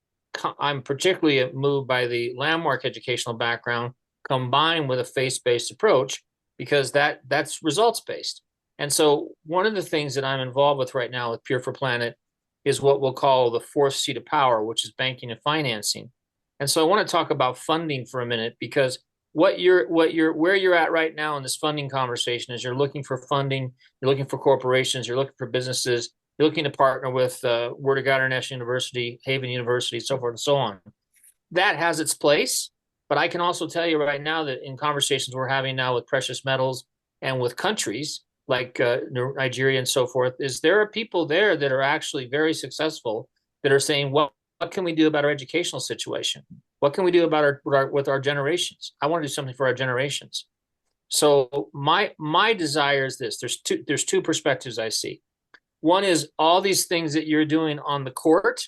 I'm particularly moved by the landmark educational background combined with a faith-based approach, because that's results-based. And so one of the things that I'm involved with right now with Pure for Planet is what we'll call the fourth seat of power, which is banking and financing. And so I want to talk about funding for a minute, because where you're at right now in this funding conversation is you're looking for funding, you're looking for corporations, you're looking for businesses, you're looking to partner with Word of God International University, Haven University, so forth and so on. That has its place, but I can also tell you right now that in conversations we're having now with precious metals and with countries like Nigeria and so forth, is there are people there that are actually very successful that are saying, what can we do about our educational situation? What can we do about with our generations? I want to do something for our generations. So my desire is this. There's two perspectives I see. One is all these things that you're doing on the court.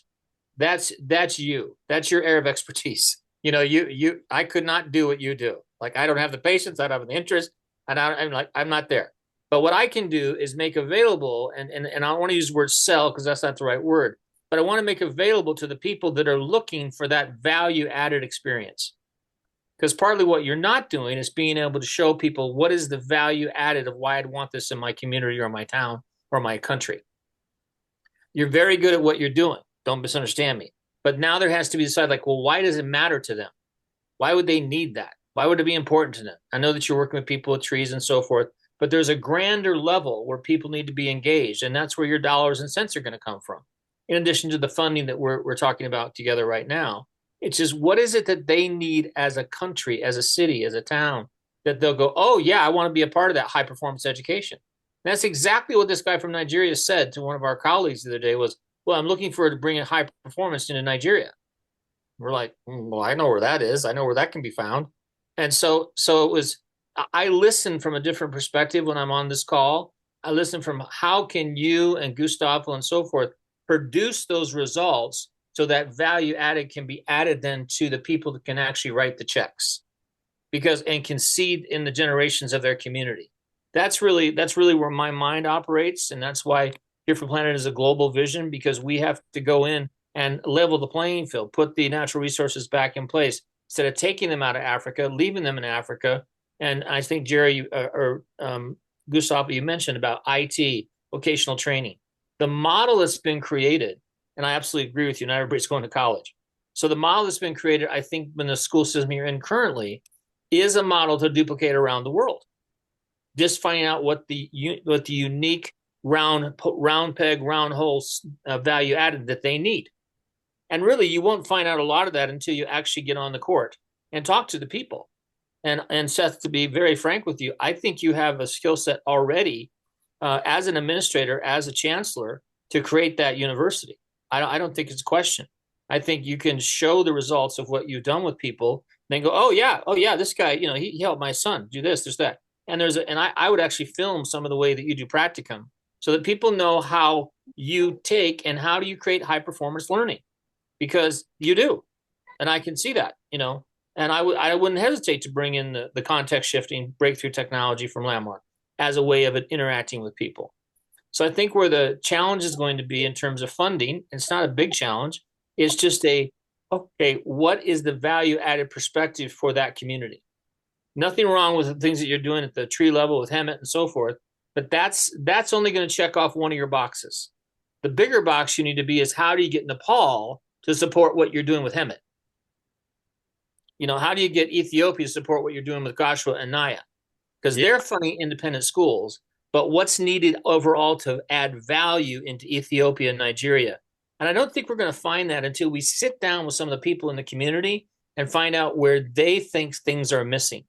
That's you. That's your area of expertise. I could not do what you do. Like, I don't have the patience, I don't have the interest, and I'm not there. But what I can do is make available, and I don't want to use the word sell because that's not the right word, but I want to make available to the people that are looking for that value added experience. Because partly what you're not doing is being able to show people what is the value added of why I'd want this in my community or my town or my country. You're very good at what you're doing. Don't misunderstand me. But now there has to be decided, like, well, why does it matter to them? Why would they need that? Why would it be important to them? I know that you're working with people with trees and so forth, but there's a grander level where people need to be engaged, and that's where your dollars and cents are going to come from. In addition to the funding that we're talking about together right now, it's just, what is it that they need as a country, as a city, as a town, that they'll go, oh yeah, I want to be a part of that high performance education. And that's exactly what this guy from Nigeria said to one of our colleagues the other day was, well, I'm looking for to bring a high performance into Nigeria. We're like, well, I know where that is. I know where that can be found. And so it was, I listen from a different perspective when I'm on this call. I listen from how can you and Gustavo and so forth produce those results so that value added can be added then to the people that can actually write the checks and can seed in the generations of their community. That's really where my mind operates. And that's why Here for Planet is a global vision, because we have to go in and level the playing field, put the natural resources back in place instead of taking them out of Africa, leaving them in Africa. And I think, Jerry, Gustavo, you mentioned about IT, vocational training. The model that's been created, and I absolutely agree with you, not everybody's going to college. So the model that's been created, I think, in the school system you're in currently, is a model to duplicate around the world. Just finding out what the unique round peg, round hole value added that they need. And really, you won't find out a lot of that until you actually get on the court and talk to the people. And Seth, to be very frank with you, I think you have a skill set already as an administrator, as a chancellor, to create that university. I don't think it's a question. I think you can show the results of what you've done with people, then go, oh yeah, this guy, he helped my son do this, there's that. And I would actually film some of the way that you do practicum so that people know how you take and how do you create high performance learning, because you do. And I can see that, And I wouldn't hesitate to bring in the context shifting breakthrough technology from Landmark as a way of interacting with people. So I think where the challenge is going to be in terms of funding, it's not a big challenge. It's just okay, what is the value added perspective for that community? Nothing wrong with the things that you're doing at the tree level with Hemet and so forth, but that's only going to check off one of your boxes. The bigger box you need to be is, how do you get Nepal to support what you're doing with Hemet? How do you get Ethiopia to support what you're doing with Gashaw and Naya? Because they're funding independent schools, but what's needed overall to add value into Ethiopia and Nigeria? And I don't think we're going to find that until we sit down with some of the people in the community and find out where they think things are missing.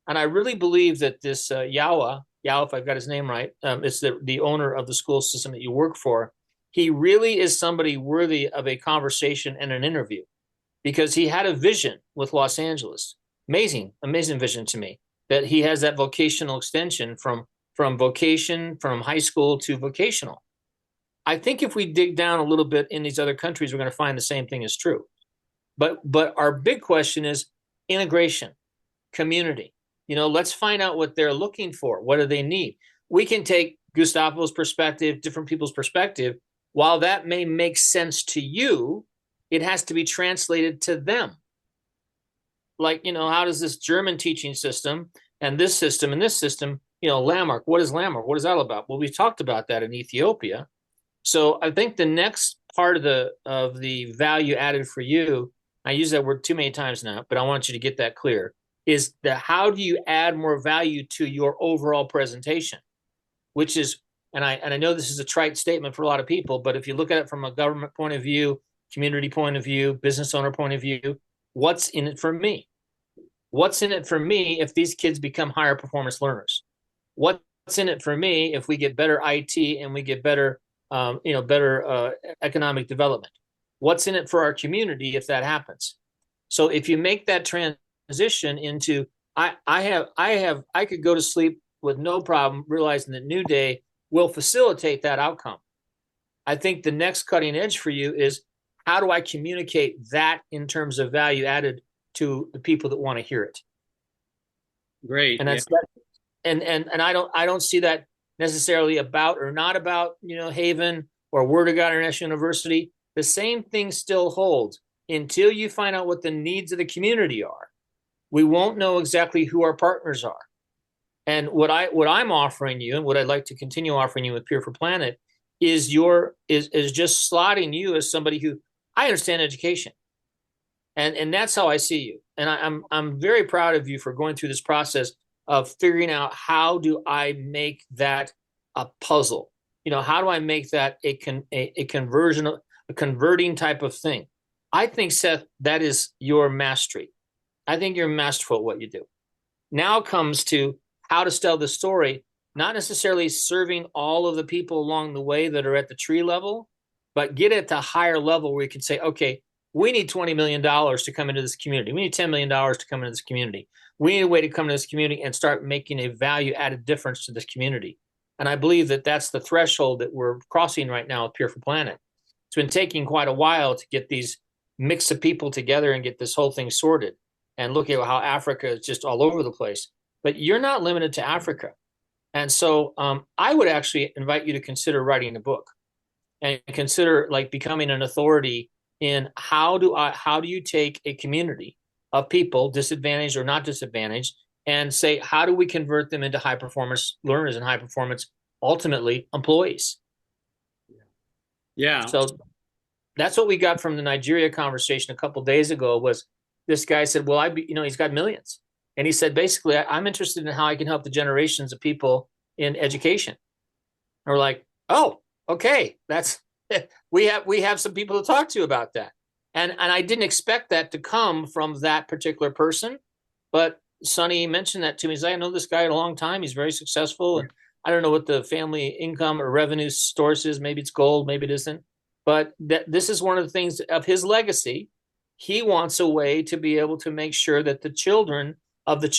And I really believe that this Yawa, if I've got his name right, it's the owner of the school system that you work for. He really is somebody worthy of a conversation and an interview, because he had a vision with Los Angeles. Amazing vision to me, that he has that vocational extension from vocation, from high school to vocational. I think if we dig down a little bit in these other countries, we're going to find the same thing is true. But our big question is integration, community. Let's find out what they're looking for. What do they need? We can take Gustavo's perspective, different people's perspective. While that may make sense to you, it has to be translated to them. Like, how does this German teaching system and this system and this system, Landmark, what is Landmark? What is that all about? Well, we talked about that in Ethiopia. So I think the next part of the value added for you, I use that word too many times now, but I want you to get that clear, is how do you add more value to your overall presentation, which is, and I know this is a trite statement for a lot of people, but if you look at it from a government point of view, community point of view, business owner point of view, what's in it for me? What's in it for me if these kids become higher performance learners? What's in it for me if we get better IT and we get better, better economic development? What's in it for our community if that happens? So if you make that transition into, I could go to sleep with no problem, realizing that New Day will facilitate that outcome. I think the next cutting edge for you is, how do I communicate that in terms of value added to the people that want to hear it? Great. And that's and I don't see that necessarily about or not about, Haven or Word of God International University. The same thing still holds until you find out what the needs of the community are. We won't know exactly who our partners are. And what I'm offering you, and what I'd like to continue offering you with Peer for Planet, is just slotting you as somebody who, I understand education, and that's how I see you. And I'm very proud of you for going through this process of figuring out, how do I make that a puzzle? How do I make that a converting type of thing? I think, Seth, that is your mastery. I think you're masterful at what you do. Now comes to how to tell the story, not necessarily serving all of the people along the way that are at the tree level, but get it to a higher level where you can say, okay, we need $20 million to come into this community. We need $10 million to come into this community. We need a way to come to this community and start making a value added difference to this community. And I believe that that's the threshold that we're crossing right now with Peer for Planet. It's been taking quite a while to get these mix of people together and get this whole thing sorted. And look at how Africa is just all over the place. But you're not limited to Africa. And so I would actually invite you to consider writing a book and consider becoming an authority in how do you take a community of people, disadvantaged or not disadvantaged, and say, how do we convert them into high performance learners and high performance, ultimately, employees? Yeah. So that's what we got from the Nigeria conversation a couple of days ago. Was this guy said, well, he's got millions. And he said, basically, I'm interested in how I can help the generations of people in education. And we're like, oh, okay, we have some people to talk to about that. And I didn't expect that to come from that particular person, but Sonny mentioned that to me. He's like, I know this guy a long time. He's very successful. And I don't know what the family income or revenue source is. Maybe it's gold, maybe it isn't. But this is one of the things of his legacy. He wants a way to be able to make sure that the children are going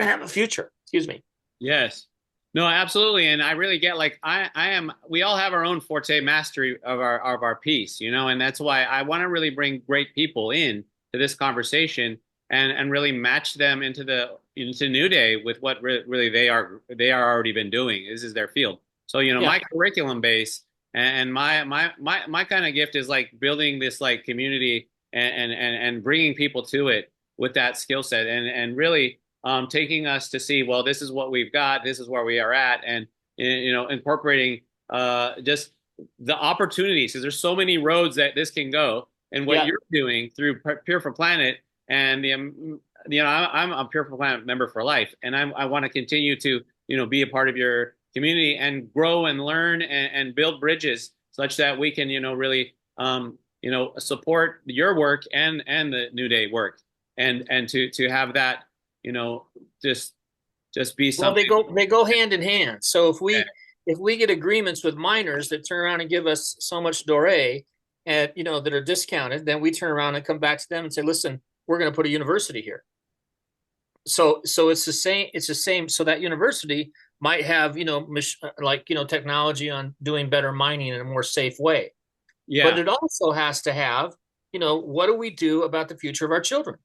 to have a future. Excuse me. Yes. No, absolutely. And I really get like I am we all have our own forte mastery of our piece, you know, and that's why I want to really bring great people in to this conversation and really match them into New Day with what really they are already been doing. This is their field. So, you know, Yeah. my curriculum base and my kind of gift is like building this like community and bringing people to it with that skill set and really taking us to see, well, this is what we've got, this is where we are at, and you know, incorporating just the opportunities because there's so many roads that this can go, and what Yeah. you're doing through Peer for Planet and the you know, I'm a Peer for Planet member for life, and I want to continue to you know be a part of your community and grow and learn and build bridges such that we can you know really you know support your work and the New Day work and to have that you know, just be Well, something. they go hand in hand. So Yeah, if we get agreements with miners that turn around and give us so much doré and you know that are discounted, then we turn around and come back to them and say, listen, we're going to put a university here. So it's the same. It's the same. So that university might have you know like you know technology on doing better mining in a more safe way, but yeah, it also has to have you know what do we do about the future of our children?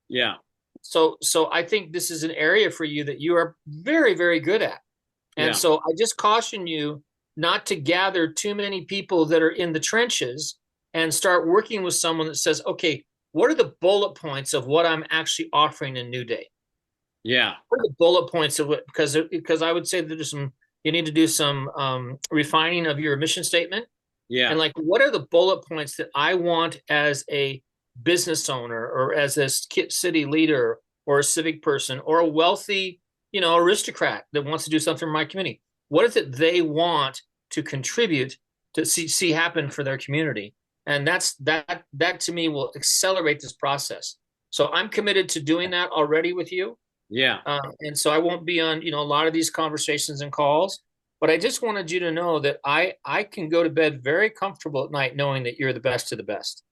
yeah, So I think this is an area for you that you are very, very good at. And yeah, so I just caution you not to gather too many people that are in the trenches and start working with someone that says, okay, what are the bullet points of what I'm actually offering in New Day? yeah, What are the bullet points of it? Because I would say that there's some you need to do some refining of your mission statement yeah, and like what are the bullet points that I want as a business owner or as a city leader or a civic person or a wealthy you know aristocrat that wants to do something for my community? What is it they want to contribute to see happen for their community? And that to me will accelerate this process. So I'm committed to doing that already with you. yeah. And so I won't be on, you know, a lot of these conversations and calls, but I just wanted you to know that I can go to bed very comfortable at night knowing that you're the best of the best.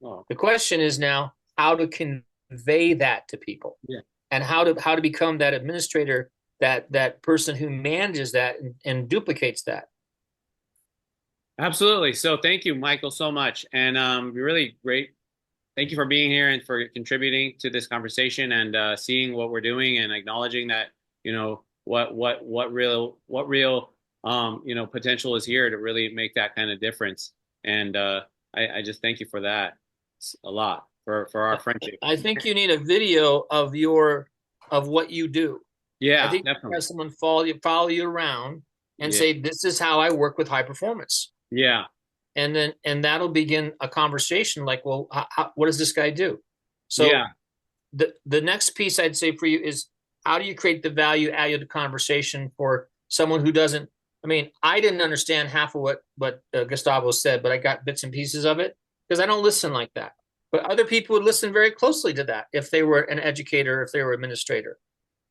Oh, The question is now how to convey that to people yeah, and how to become that administrator, that person who manages that and duplicates that. absolutely. So thank you, Michael, so much, and really great. Thank you for being here and for contributing to this conversation and seeing what we're doing and acknowledging that you know what real you know potential is here to really make that kind of difference. And I just thank you for that a lot for our friendship. I think you need a video of what you do. I Yeah, think you definitely. have someone follow you around and Yeah, say, this is how I work with high performance. yeah, And that'll begin a conversation like, well, what does this guy do? yeah, So the next piece I'd say for you is how do you create the value added conversation for someone who doesn't, I mean, I didn't understand half of what Gustavo said, but I got bits and pieces of it because I don't listen like that. But other people would listen very closely to that if they were an educator, if they were an administrator.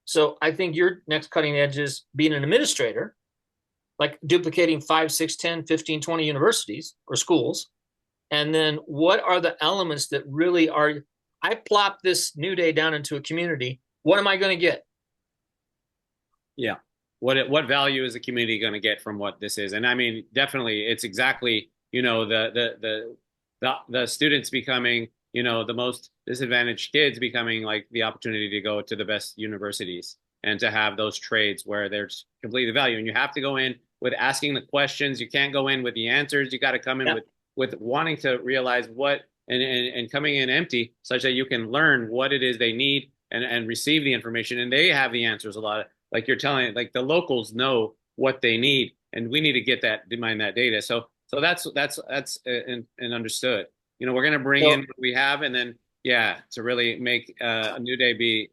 So I think your next cutting edge is being an administrator, like duplicating 5, 6, 10, 15, 20 universities or schools. And then what are the elements that really are, I plop this New Day down into a community. What am I going to get? yeah. What value is the community going to get from what this is? And I mean, definitely, it's exactly you know the students becoming you know the most disadvantaged kids becoming like the opportunity to go to the best universities and to have those trades where there's completely value. And you have to go in with asking the questions. You can't go in with the answers. You got to come in Yeah. with wanting to realize what and coming in empty such that you can learn what it is they need and receive the information. And they have the answers a lot. Like you're telling, like the locals know what they need, and we need to get that, mine that data. So that's and understood. You know, we're going to bring in So what we have, and then yeah, to really make a New Day be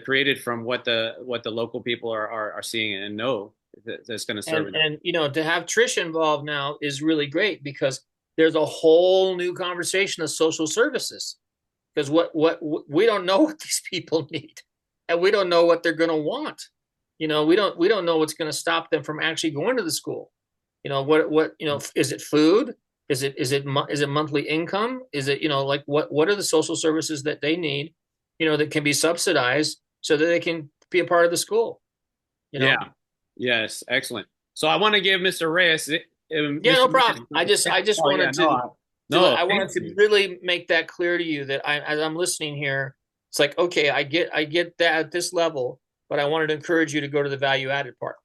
created from what the local people are seeing and know that's going to serve them. and you know to have Trish involved now is really great because there's a whole new conversation of social services because what we don't know what these people need and we don't know what they're going to want. You know, we don't know what's going to stop them from actually going to the school. You know, what you know, is it food? Is it monthly income? Is it, you know, like what are the social services that they need, you know, that can be subsidized so that they can be a part of the school? you Yeah. know. Yes. Excellent. So I want to give Mr. Reyes, Yeah, no Mr. problem. Reyes. I just Oh yeah. wanted No. I Thank wanted to you. really make that clear to you that as I'm listening here, it's like, okay, I get that at this level, but I wanted to encourage you to go to the value added part.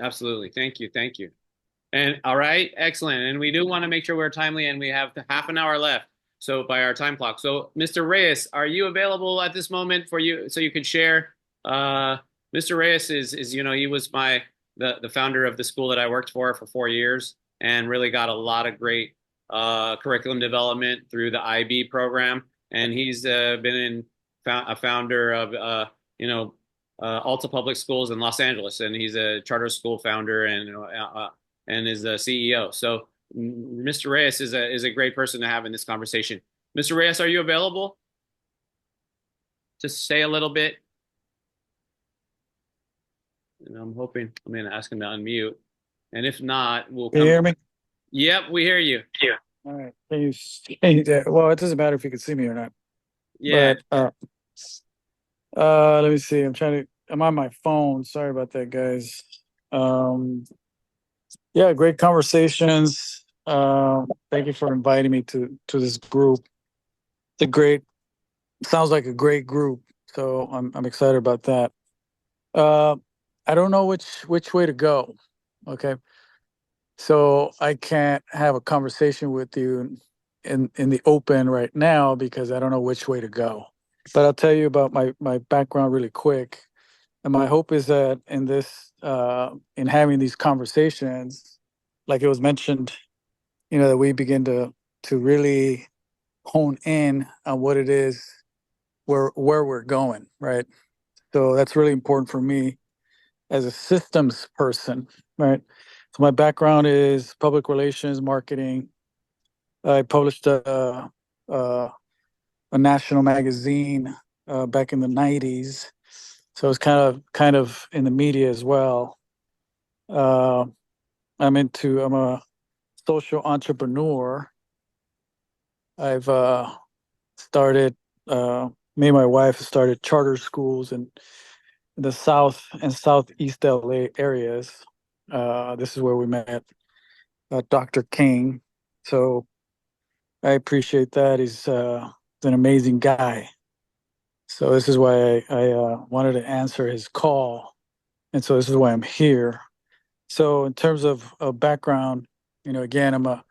Absolutely. Thank you. Thank you. And all right, excellent. And we do want to make sure we're timely, and we have half an hour left. So by our time clock. So Mr. Reyes, are you available at this moment for you so you could share? Mr. Reyes is he was the founder of the school that I worked for 4 years, and really got a lot of great curriculum development through the IB program. And he's been a founder of Alta Public Schools in Los Angeles, and he's a charter school founder and is the CEO. So Mr. Reyes is a great person to have in this conversation. Mr. Reyes, are you available to stay a little bit? And I'm hoping I'm going to ask him to unmute. And if not, we'll Can you come. hear me? Yep, we hear you. All right. Well, it doesn't matter if you can see me or not. Yeah. But let me see. I'm on my phone. Sorry about that, guys. Yeah, great conversations. Thank you for inviting me to this group. Sounds like a great group. So I'm excited about that. I don't know which way to go. Okay. So I can't have a conversation with you in the open right now because I don't know which way to go. But I'll tell you about my background really quick. And my hope is that in having these conversations, like it was mentioned, that we begin to really hone in on what it is where we're going, right? So that's really important for me as a systems person, right? So my background is public relations, marketing. I published a national magazine back in the '90s, so it's kind of in the media as well. Uh, I'm a social entrepreneur. I've started me and my wife started charter schools in the South and Southeast LA areas. This is where we met Dr. King. So I appreciate that. He's an amazing guy. So this is why I wanted to answer his call. And so this is why I'm here. So in terms of background, again, uh,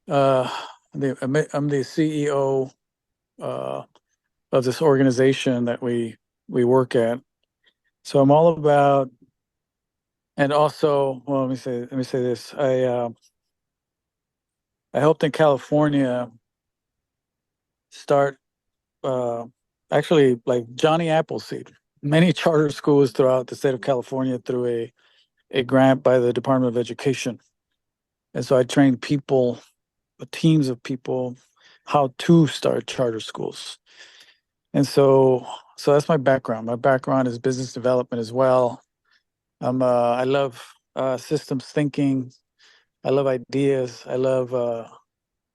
I'm the CEO of this organization that we work at. So I'm all about, and also, well, let me say this. I helped in California start actually like Johnny Appleseed, many charter schools throughout the state of California through a grant by the Department of Education. And so I trained people, teams of people, how to start charter schools. And so that's my background. My background is business development as well. I love systems thinking. I love ideas. I love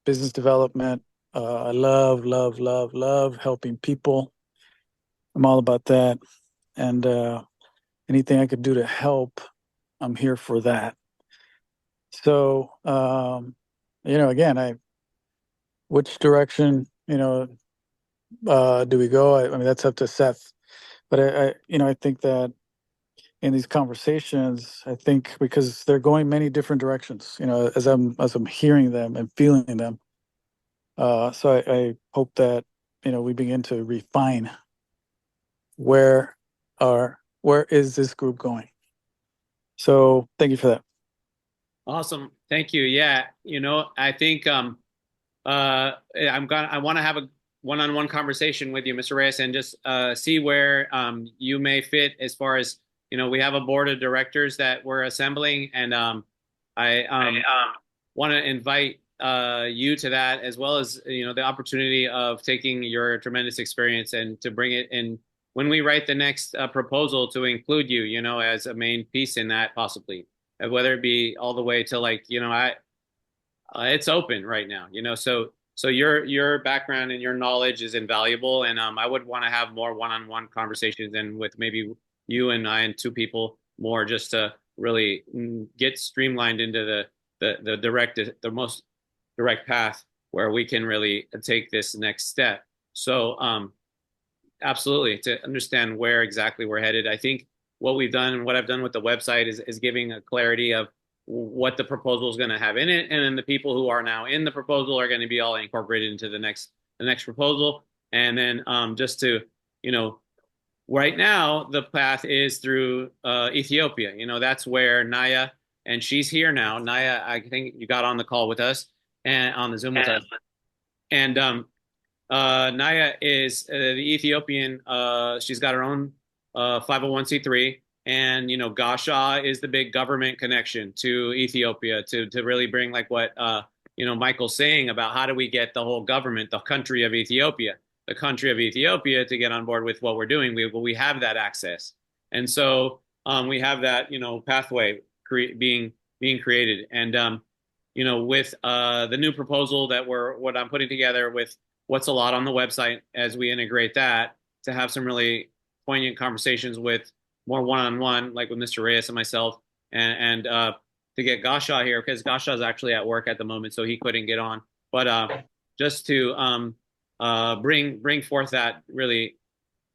business development. I love helping people. I'm all about that. And anything I could do to help, I'm here for that. So, again, which direction, do we go? I mean, that's up to Seth. But I think that in these conversations, I think because they're going many different directions, as I'm hearing them and feeling them. So I hope that, we begin to refine where is this group going. So thank you for that. Awesome. Thank you. Yeah. I think I want to have a one-on-one conversation with you, Mr. Reyes, and just see where you may fit as far as, we have a board of directors that we're assembling, and I want to invite you to that, as well as, the opportunity of taking your tremendous experience and to bring it in when we write the next proposal, to include you, as a main piece in that, possibly, whether it be all the way to, like, it's open right now, so your background and your knowledge is invaluable, and I would want to have more one-on-one conversations, and with maybe you and I and two people more just to really get streamlined into the most direct path where we can really take this next step. So absolutely, to understand where exactly we're headed. I think what we've done and what I've done with the website is giving a clarity of what the proposal is going to have in it, and then the people who are now in the proposal are going to be all incorporated into the next proposal. And then just to, right now the path is through Ethiopia. That's where Naya, and she's here now. Naya, I think you got on the call with us and on the Zoom with us. And Naya is the Ethiopian. She's got her own 501c3, and Gashaw is the big government connection to Ethiopia to really bring like what Michael's saying about how do we get the whole government, the country of Ethiopia to get on board with what we're doing. We have that access, and so we have that pathway being created, and with the new proposal that what I'm putting together with what's a lot on the website as we integrate that to have some really poignant conversations with more one-on-one, like with Mr. Reyes and myself, and to get Gashaw here, because Gashaw is actually at work at the moment, so he couldn't get on. But just to bring forth that really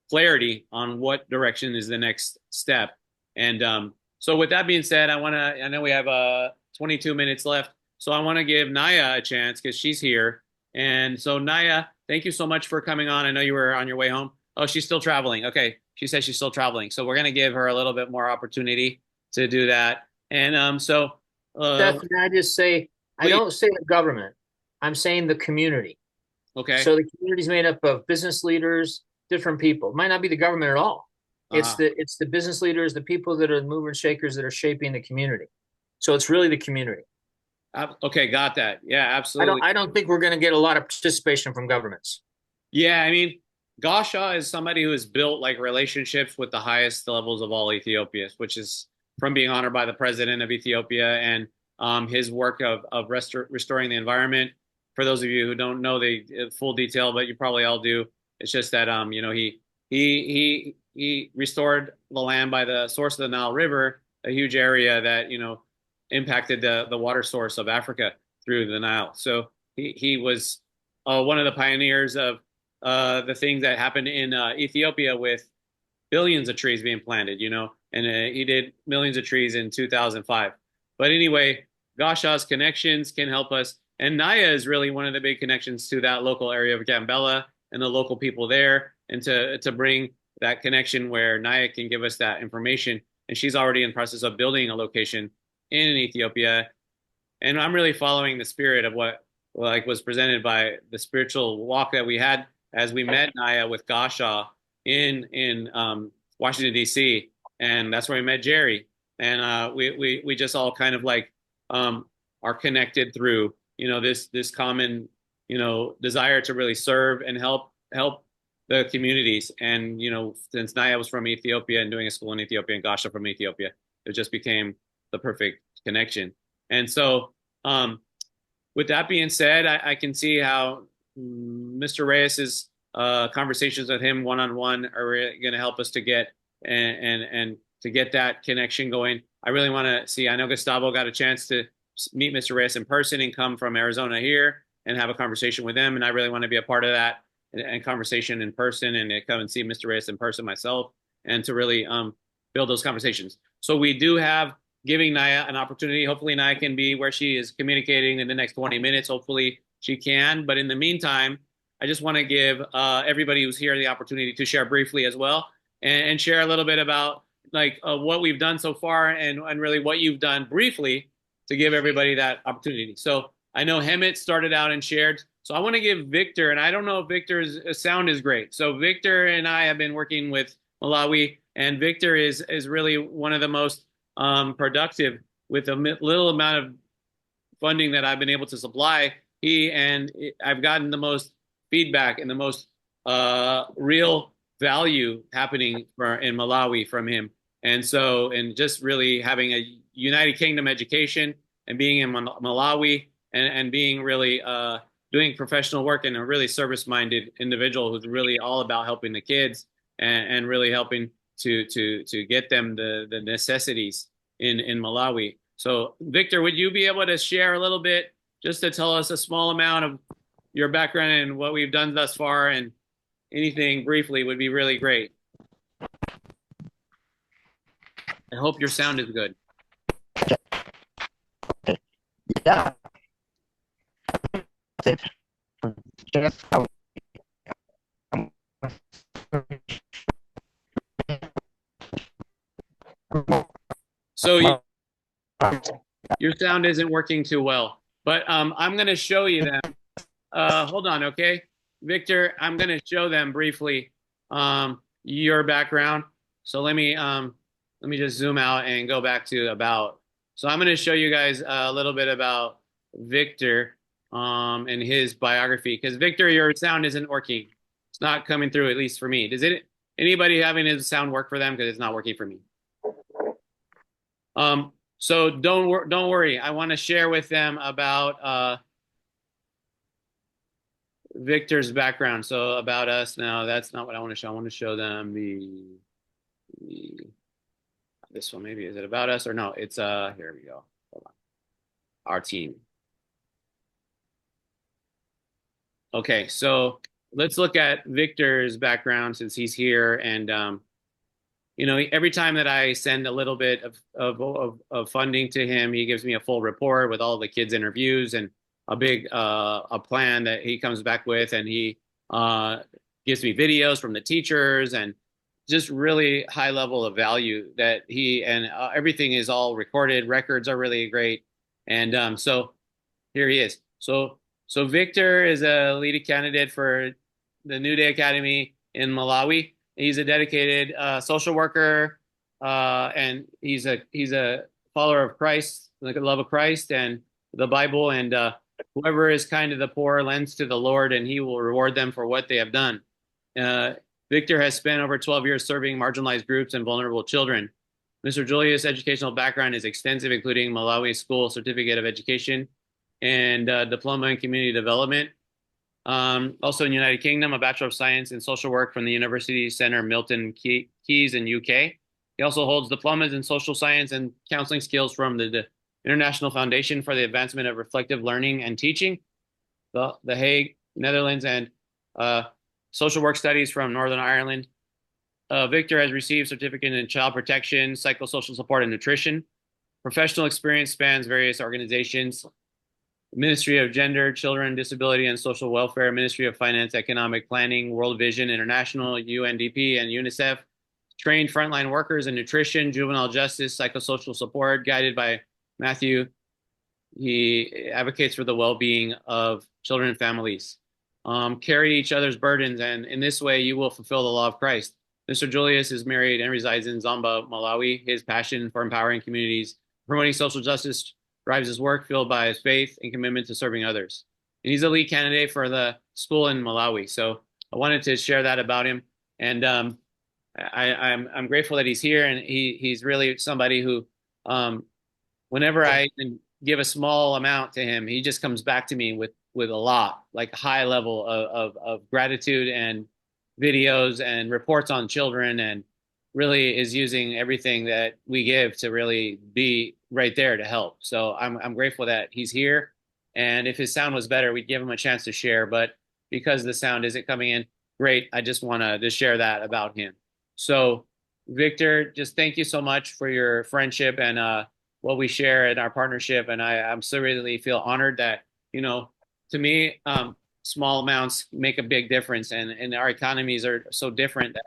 clarity on what direction is the next step. And so with that being said, I know we have 22 minutes left, so I want to give Naya a chance because she's here. And so Naya, thank you so much for coming on. I know you were on your way home. Oh, she's still traveling. Okay. She says she's still traveling. So we're going to give her a little bit more opportunity to do that. And Seth, can I just say, I don't say the government. I'm saying the community. Okay. So the community is made up of business leaders, different people. It might not be the government at all. It's the business leaders, the people that are the movers and shakers that are shaping the community. So it's really the community. Okay, got that. Yeah, absolutely. I don't think we're going to get a lot of participation from governments. Yeah, I mean, Gashaw is somebody who has built like relationships with the highest levels of all Ethiopians, which is from being honored by the president of Ethiopia, and his work of restoring the environment. For those of you who don't know the full detail, but you probably all do, it's just that he restored the land by the source of the Nile River, a huge area that impacted the water source of Africa through the Nile. So he was one of the pioneers of the things that happened in Ethiopia with billions of trees being planted, and he did millions of trees in 2005. But anyway, Gashaw's connections can help us. And Naya is really one of the big connections to that local area of Gambela and the local people there, and to bring that connection where Naya can give us that information. And she's already in the process of building a location in Ethiopia. And I'm really following the spirit of what was presented by the spiritual walk that we had as we met Naya with Gashaw in Washington, D.C. And that's where we met Jerry. And we just all kind of are connected through, this common, desire to really serve and help the communities. And, since Naya was from Ethiopia and doing a school in Ethiopia, and Gashaw from Ethiopia, it just became the perfect connection. And so with that being said, I can see how Mr. Reyes's conversations with him one-on-one are going to help us to get and to get that connection going. I really want to see, I know Gustavo got a chance to meet Mr. Reyes in person and come from Arizona here and have a conversation with them. And I really want to be a part of that and conversation in person, and to come and see Mr. Reyes in person myself, and to really build those conversations. So we do have giving Naya an opportunity. Hopefully Naya can be where she is communicating in the next 20 minutes. Hopefully she can. But in the meantime, I just want to give everybody who's here the opportunity to share briefly as well, and share a little bit about what we've done so far, and really what you've done briefly to give everybody that opportunity. So I know Hemet started out and shared. So I want to give Victor, and I don't know if Victor's sound is great. So Victor and I have been working with Malawi, and Victor is really one of the most productive with a little amount of funding that I've been able to supply. I've gotten the most feedback and the most real value happening in Malawi from him. And so, and just really having a United Kingdom education and being in Malawi and being really doing professional work, and a really service-minded individual who's really all about helping the kids and really helping to get them the necessities in Malawi. So Victor, would you be able to share a little bit, just to tell us a small amount of your background and what we've done thus far, and anything briefly would be really great. I hope your sound is good. Yeah. Just how So your sound isn't working too well, but I'm going to show you them. Hold on, okay, Victor. I'm going to show them briefly your background. So let me just zoom out and go back to about. So I'm going to show you guys a little bit about Victor and his biography, because Victor, your sound isn't working. It's not coming through, at least for me. Does it? Anybody having his sound work for them? Because it's not working for me. So don't worry. I want to share with them about Victor's background. So about us. Now, that's not what I want to show. I want to show them this one. Maybe is it about us or no? It's here we go. Hold on. Our team. Okay, so let's look at Victor's background since he's here, and you know, every time that I send a little bit of funding to him, he gives me a full report with all the kids' interviews and a big a plan that he comes back with, and he gives me videos from the teachers and just really high level of value that he and everything is all recorded. Records are really great, and so here he is. So Victor is a lead candidate for the New Day Academy in Malawi. He's a dedicated social worker, and he's a follower of Christ, like the love of Christ and the Bible. And whoever is kind to the poor lends to the Lord, and He will reward them for what they have done. Victor has spent over 12 years serving marginalized groups and vulnerable children. Mr. Julius' educational background is extensive, including Malawi School Certificate of Education and Diploma in Community Development. Also in the United Kingdom, a Bachelor of Science in Social Work from the University Centre Milton Keynes in UK. He also holds diplomas in social science and counseling skills from the International Foundation for the Advancement of Reflective Learning and Teaching, the Hague, Netherlands, and social work studies from Northern Ireland. Victor has received certificate in child protection, psychosocial support, and nutrition. Professional experience spans various organizations: Ministry of Gender, Children, Disability, and Social Welfare, Ministry of Finance, Economic Planning, World Vision International, UNDP, and UNICEF. Trained frontline workers in nutrition, juvenile justice, psychosocial support, guided by Matthew. He advocates for the well-being of children and families. Carry each other's burdens, and in this way, you will fulfill the law of Christ. Mr. Julius is married and resides in Zomba, Malawi. His passion for empowering communities, promoting social justice, drives his work, fueled by his faith and commitment to serving others. And he's a lead candidate for the school in Malawi. So I wanted to share that about him. And I'm grateful that he's here. And he's really somebody who, whenever I give a small amount to him, he just comes back to me with a lot, like high level of gratitude and videos and reports on children, and really is using everything that we give to really be right there to help. So I'm grateful that he's here. And if his sound was better, we'd give him a chance to share. But because the sound isn't coming in great, I just want to share that about him. So Victor, just thank you so much for your friendship and what we share in our partnership. And I'm so really feel honored that, you know, to me, small amounts make a big difference. And our economies are so different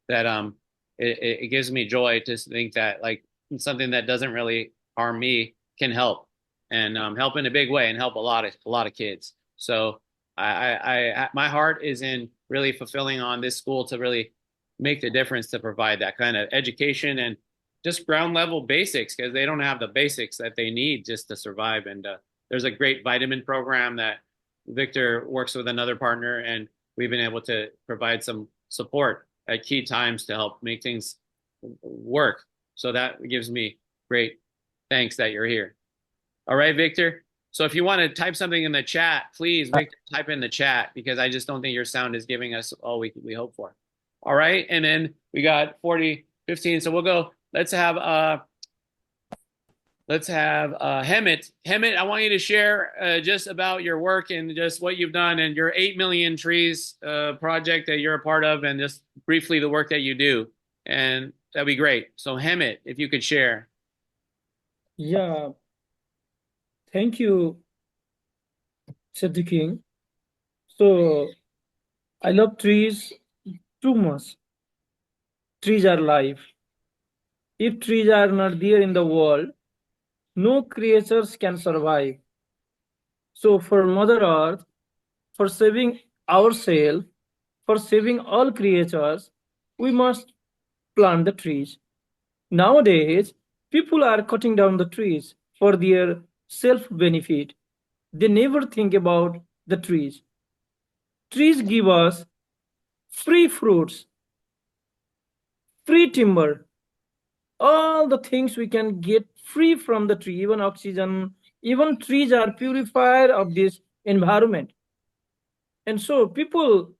that it gives me joy to think that like something that doesn't really harm me can help, and help in a big way and help a lot of kids. So I my heart is in really fulfilling on this school to really make the difference, to provide that kind of education and just ground level basics, because they don't have the basics that they need just to survive. And there's a great vitamin program that Victor works with another partner, and we've been able to provide some support at key times to help make things work. So that gives me great thanks that you're here. All right, Victor. So if you want to type something in the chat, please, Victor, type in the chat, because I just don't think your sound is giving us all we hope for. All right. And then we got 40, 15. So we'll go, let's have Hemet. Hemet, I want you to share just about your work and just what you've done and your 8 million trees project that you're a part of, and just briefly the work that you do. And that'd be great. So Hemet, if you could share. Yeah, thank you, Siddiqui. So I love trees too much. Trees are life. If trees are not there in the world, no creatures can survive. So for Mother Earth, for saving ourselves, for saving all creatures, we must plant the trees. Nowadays, people are cutting down the trees for their self benefit. They never think about the trees. Trees give us free fruits, free timber, all the things we can get free from the tree, even oxygen, even trees are purifier of this environment. And so people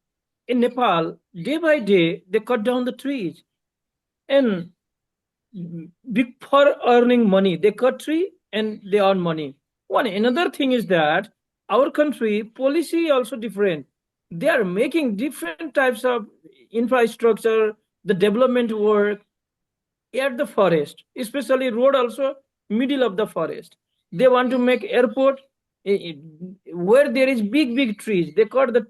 in Nepal, day by day, they cut down the trees. And for earning money, they cut tree and they earn money. One another thing is that our country policy also different. They are making different types of infrastructure, the development work at the forest, especially road also middle of the forest. They want to make airport where there is big trees. They cut the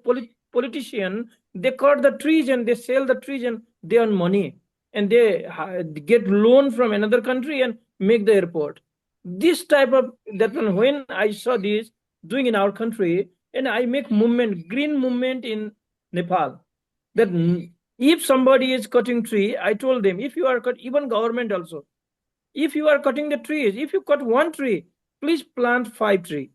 politician, they cut the trees and they sell the trees and they earn money, and they get loan from another country and make the airport. This type of that one, when I saw this doing in our country, and I make movement, green movement in Nepal, that if somebody is cutting tree, I told them, if you are cut, even government also, if you are cutting the trees, if you cut one tree, please plant five tree.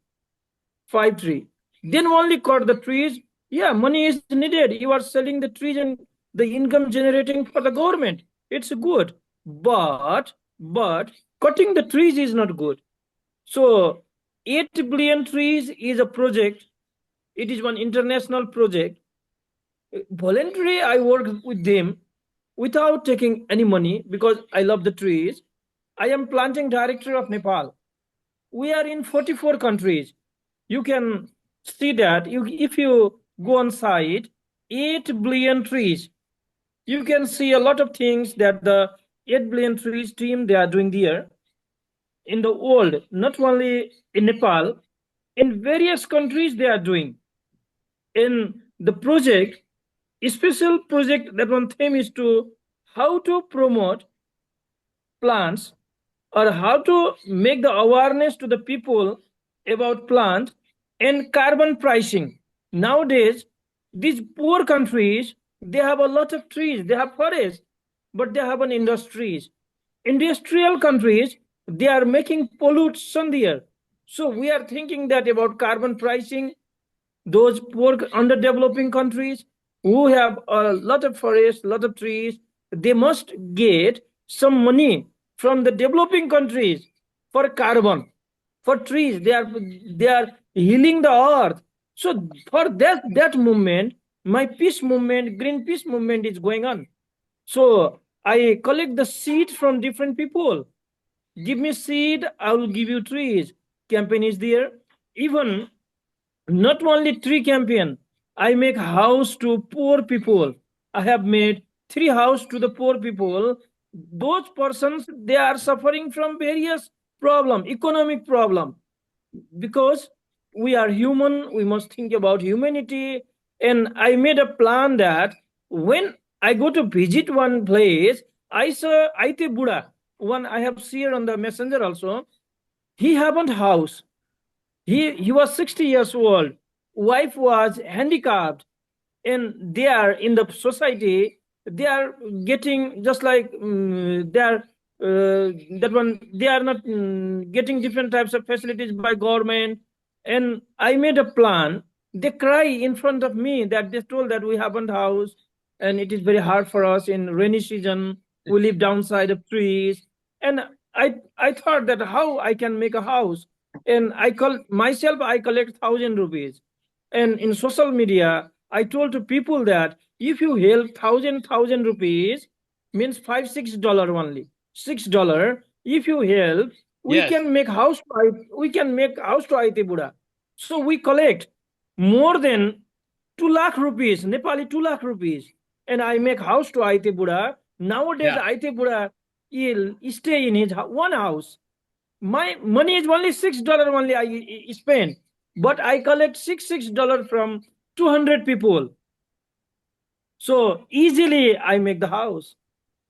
Then only cut the trees. Yeah, money is needed. You are selling the trees and the income generating for the government. It's good, but cutting the trees is not good. So 8 billion trees is a project. It is one international project. Voluntary, I work with them without taking any money because I love the trees. I am planting director of Nepal. We are in 44 countries. You can see that if you go on site, 8 billion trees. You can see a lot of things that the 8 billion trees team they are doing there in the world, not only in Nepal, in various countries they are doing. In the project, a special project, that one theme is to how to promote plants or how to make the awareness to the people about plant and carbon pricing. Nowadays, these poor countries, they have a lot of trees, they have forests, but they have an industries. Industrial countries, they are making pollution there. So we are thinking that about carbon pricing, those poor underdeveloping countries who have a lot of forests, lot of trees, they must get some money from the developing countries for carbon, for trees. They are healing the earth. So for that movement, my peace movement, green peace movement is going on. So I collect the seeds from different people. Give me seed, I will give you trees. Campaign is there. Even not only tree campaign, I make house to poor people. I have made 3 house to the poor people. Those persons, they are suffering from various problem, economic problem, because we are human, we must think about humanity. And I made a plan that when I go to visit one place, I saw Aite Buddha, one I have seen on the messenger also. He haven't house. He was 60 years old. Wife was handicapped, and they are in the society. They are getting just like they are that one. They are not getting different types of facilities by government. And I made a plan. They cry in front of me that they told that we haven't house, and it is very hard for us in rainy season. We live downside of trees, and I thought that how I can make a house, and I collect 1,000 rupees. And in social media, I told to people that if you help thousand rupees, means $5-6 only. $6. If you help, we Yes. can make house to Aite Buddha. So we collect more than 2 lakh rupees, Nepali 2 lakh rupees, and I make house to Aite Buddha. Nowadays, Yeah. Aite Buddha will stay in his one house. My money is only $6 only I spend, but I collect $6 from 200 people. So easily I make the house.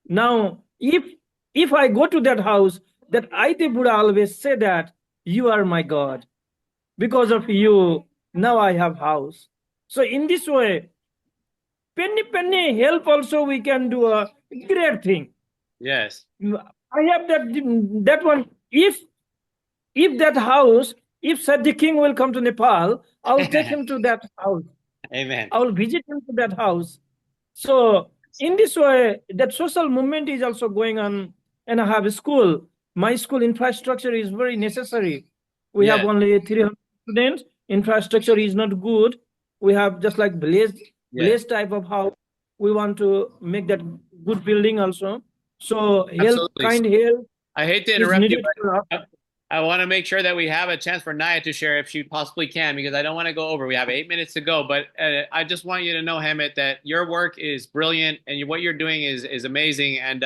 Now, if I go to that house, that Aite Buddha always say that you are my God. Because of you, now I have house. So in this way, penny help also we can do a great thing. Yes. I have that one. If that house, if Sadhya King will come to Nepal, I will take him to that house. Amen. I will visit him to that house. So in this way, that social movement is also going on, and I have a school. My school infrastructure is very necessary. We have Yes. only 300 students. Infrastructure is not good. We have just like Yes. village type of house. We want to make that good building also. So help, Absolutely. kind help I hate to is interrupt you, needed for us. but I want to make sure that we have a chance for Naya to share if she possibly can, because I don't want to go over. We have 8 minutes to go, but I just want you to know, Hamid, that your work is brilliant and what you're doing is amazing. And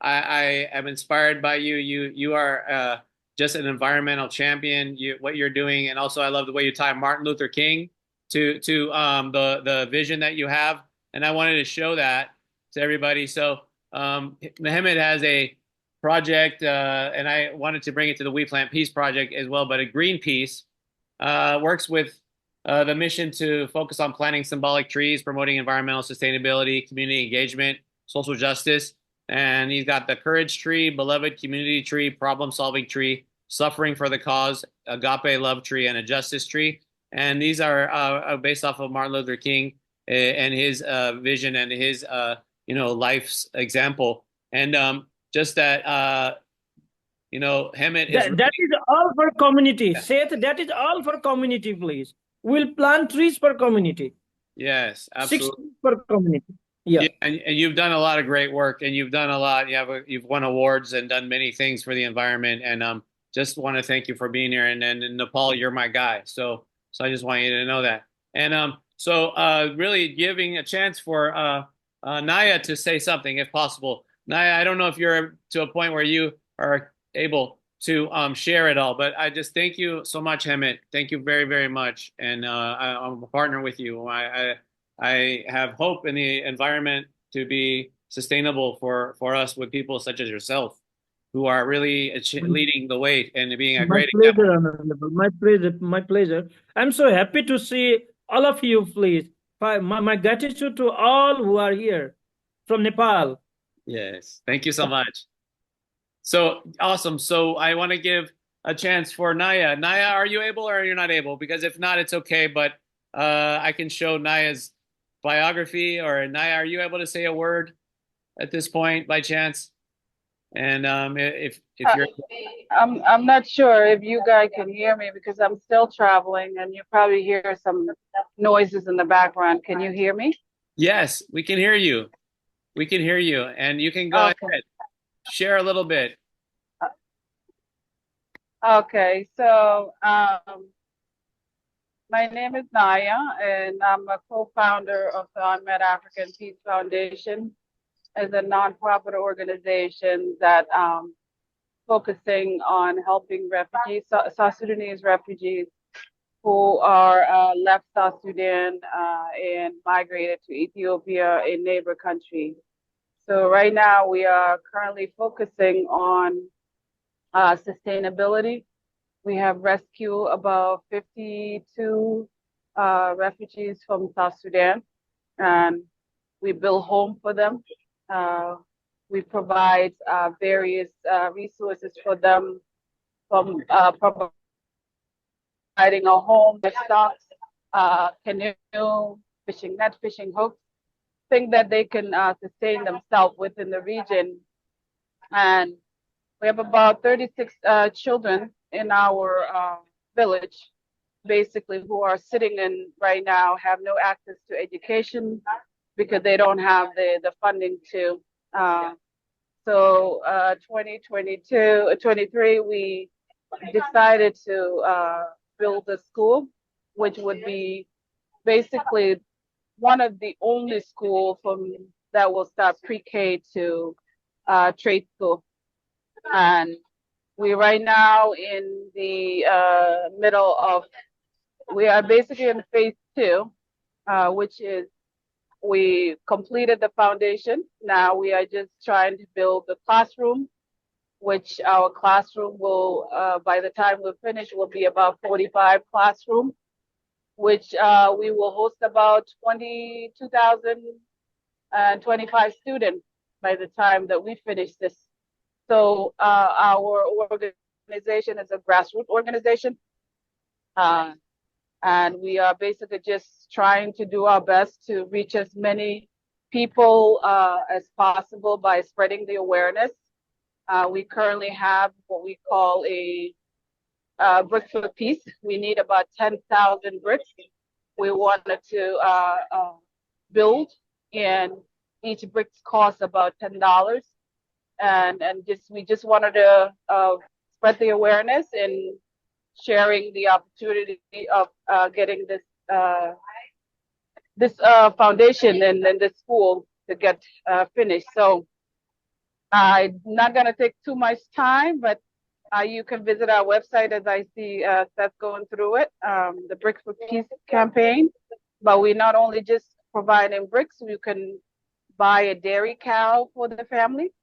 I am inspired by you. You are just an environmental champion. What you're doing, and also I love the way you tie Martin Luther King to the vision that you have, and I wanted to show that to everybody. So Hamid has a project, and I wanted to bring it to the We Plant Peace project as well, but a Greenpeace works with the mission to focus on planting symbolic trees, promoting environmental sustainability, community engagement, social justice. And he's got the courage tree, beloved community tree, problem solving tree, suffering for the cause, agape love tree, and a justice tree. And these are based off of Martin Luther King and his vision and his life's example. And just that Hemet is That really, is all for community. yeah. Seth, that is all for community, please. We'll plant trees for community. Yes, 6 absolutely. trees for community. Yeah. Yeah, and you've done a lot of great work, and you've done a lot. You've won awards and done many things for the environment, and just want to thank you for being here. And then in Nepal, you're my guy. So I just want you to know that. And really giving a chance for Naya to say something if possible. Naya, I don't know if you're to a point where you are able to share it all, but I just thank you so much, Hemet. Thank you very, very much, and I'm a partner with you. I have hope in the environment to be sustainable for us with people such as yourself, who are really leading the way and being a My great example. pleasure, Honorable. My pleasure. My pleasure. I'm so happy to see all of you, please. My gratitude to all who are here from Nepal. Yes, thank you so much. So awesome. So I want to give a chance for Naya. Naya, are you able or are you not able? Because if not, it's okay. But I can show Naya's biography. Or Naya, are you able to say a word at this point by chance? And if you're I'm not sure if you guys can hear me because I'm still traveling and you probably hear some noises in the background. Can you hear me? yes, we can hear you. We can hear you, and you can go Okay. ahead. Share a little bit. Okay, so my name is Naya, and I'm a co-founder of the Unmet African Peace Foundation as a nonprofit organization that focusing on helping refugees, South Sudanese refugees who are left South Sudan and migrated to Ethiopia, a neighbor country. So right now we are currently focusing on sustainability. We have rescued about 52 refugees from South Sudan, and we build home for them. We provide various resources for them, from providing a home, their stocks, canoe, fishing net, fishing hooks, things that they can sustain themselves within the region. And we have about 36 children in our village, basically, who are sitting in right now, have no access to education because they don't have the funding to. So 2022, 23, we decided to build a school, which would be basically one of the only school that will start pre-K to trade school. And we right now in the middle of, we are basically in phase 2, which is we completed the foundation. Now we are just trying to build the classroom, which our classroom will, by the time we're finished, will be about 45 classroom, which we will host about 22,025 students by the time that we finish this. So our organization is a grassroots organization. And we are basically just trying to do our best to reach as many people as possible by spreading the awareness. We currently have what we call a brick for peace. We need about 10,000 bricks. We wanted to build, and each brick costs about $10. And we just wanted to spread the awareness and sharing the opportunity of getting this foundation and this school to get finished. So I'm not going to take too much time, but you can visit our website as I see Seth going through it, the Bricks for Peace campaign. But we not only just providing bricks, you can buy a dairy cow for the family.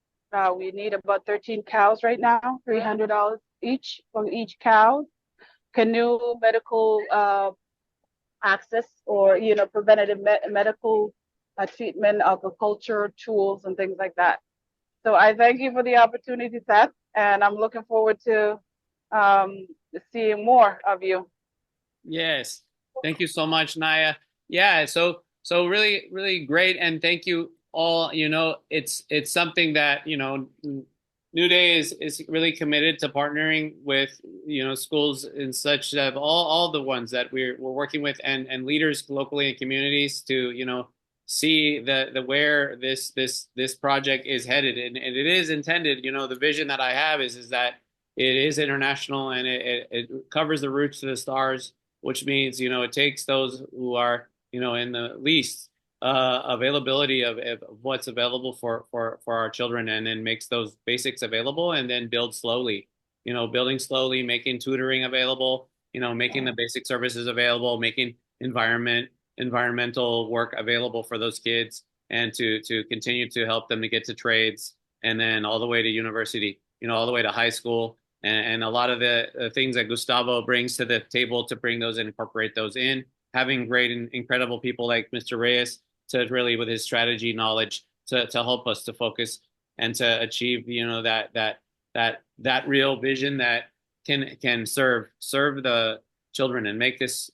We need about 13 cows right now, $300 each for each cow. Canoe medical access, or preventative medical treatment, agriculture tools, and things like that. So I thank you for the opportunity, Seth, and I'm looking forward to seeing more of you. Yes, thank you so much, Naya. Yeah, so really, really great, and thank you all. It's something that New Day is really committed to partnering with schools and such, that all the ones that we're working with, and leaders locally and communities to see the where this project is headed, and it is intended. The vision that I have is that it is international, and it covers the roots to the stars, which means it takes those who are in the least availability of what's available for our children, and then makes those basics available, and then build slowly, building slowly, making tutoring available, making the basic services available, making environmental work available for those kids, and to continue to help them to get to trades, and then all the way to university, all the way to high school, and a lot of the things that Gustavo brings to the table to bring those and incorporate those in, having great and incredible people like Mr. Reyes to really, with his strategy knowledge, to help us to focus and to achieve that real vision that can serve the children, and make this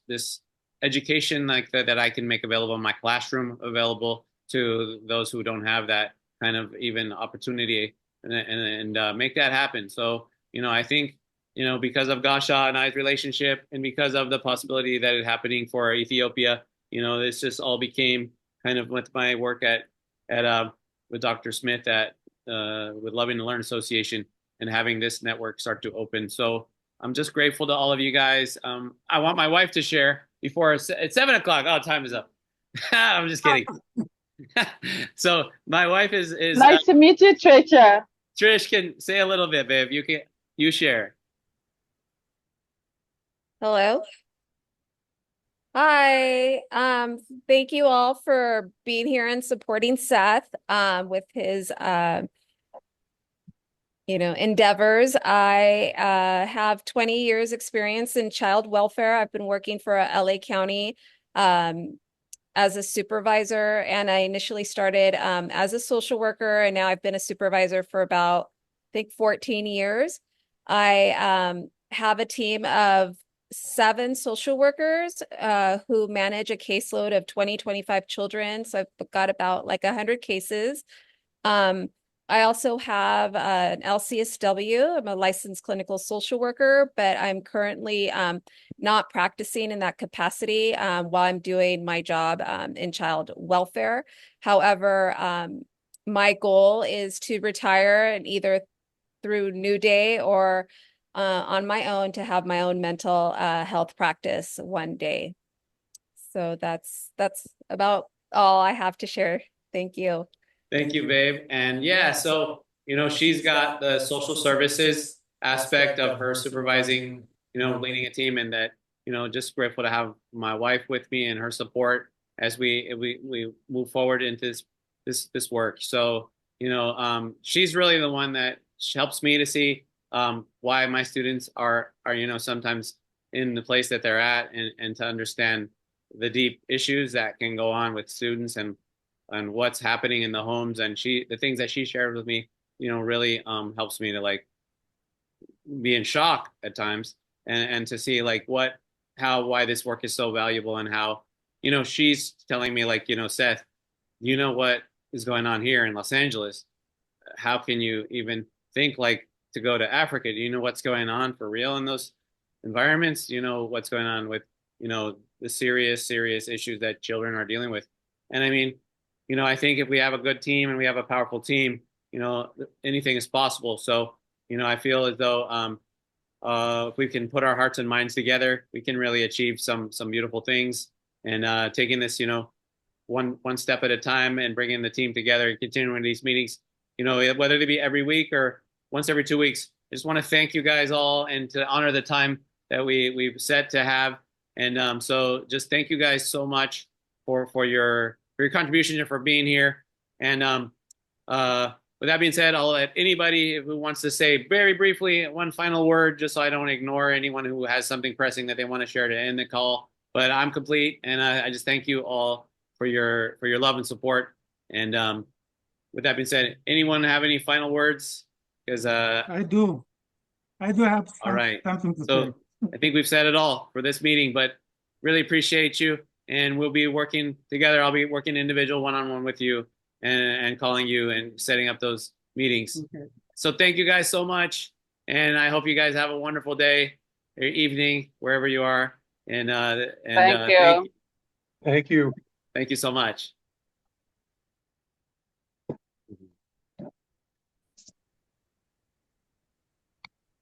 education like that I can make available in my classroom available to those who don't have that kind of even opportunity, and make that happen. So I think because of Gashaw and I's relationship, and because of the possibility that it's happening for Ethiopia, this just all became kind of with my work with Dr. Smith with Loving to Learn Association, and having this network start to open. So I'm just grateful to all of you guys. I want my wife to share before it's 7 o'clock. Oh, time is up. I'm just kidding. So my wife is Nice to meet you, Trisha. Trish can say a little bit, babe. You share. Hello. Hi. Thank you all for being here and supporting Seth with his endeavors. I have 20 years experience in child welfare. I've been working for LA County as a supervisor, and I initially started as a social worker, and now I've been a supervisor for about, I think, 14 years. I have a team of 7 social workers who manage a caseload of 25 children. So I've got about like 100 cases. I also have an LCSW. I'm a licensed clinical social worker, but I'm currently not practicing in that capacity while I'm doing my job in child welfare. However, my goal is to retire and either through New Day or on my own to have my own mental health practice one day. So that's about all I have to share. Thank you. Thank you, babe. And yeah, so, she's got the social services aspect of her supervising, leading a team, and that, just grateful to have my wife with me and her support as we move forward into this work. So, she's really the one that helps me to see why my students are, sometimes in the place that they're at, and to understand the deep issues that can go on with students and what's happening in the homes. And the things that she shared with me, really helps me to like be in shock at times, and to see like why this work is so valuable, and how, she's telling me like, Seth, what is going on here in Los Angeles? How can you even think like to go to Africa? Do you know what's going on for real in those environments? What's going on with, the serious issues that children are dealing with. And I mean, I think if we have a good team and we have a powerful team, anything is possible. So, I feel as though if we can put our hearts and minds together, we can really achieve some beautiful things. And taking this, one step at a time, and bringing the team together and continuing these meetings, whether they be every week or once every 2 weeks. I just want to thank you guys all, and to honor the time that we've set to have. And so just thank you guys so much for your contribution and for being here. And with that being said, I'll let anybody who wants to say very briefly one final word, just so I don't ignore anyone who has something pressing that they want to share to end the call. But I'm complete, and I just thank you all for your love and support. And with that being said, anyone have any final words? Because I do have all right. something to So say. I think we've said it all for this meeting, but really appreciate you. And we'll be working together. I'll be working individual one-on-one with you, and calling you and setting up those meetings. Okay. So thank you guys so much. And I hope you guys have a wonderful day or evening, wherever you are. And Thank you. Thank you. thank you so much.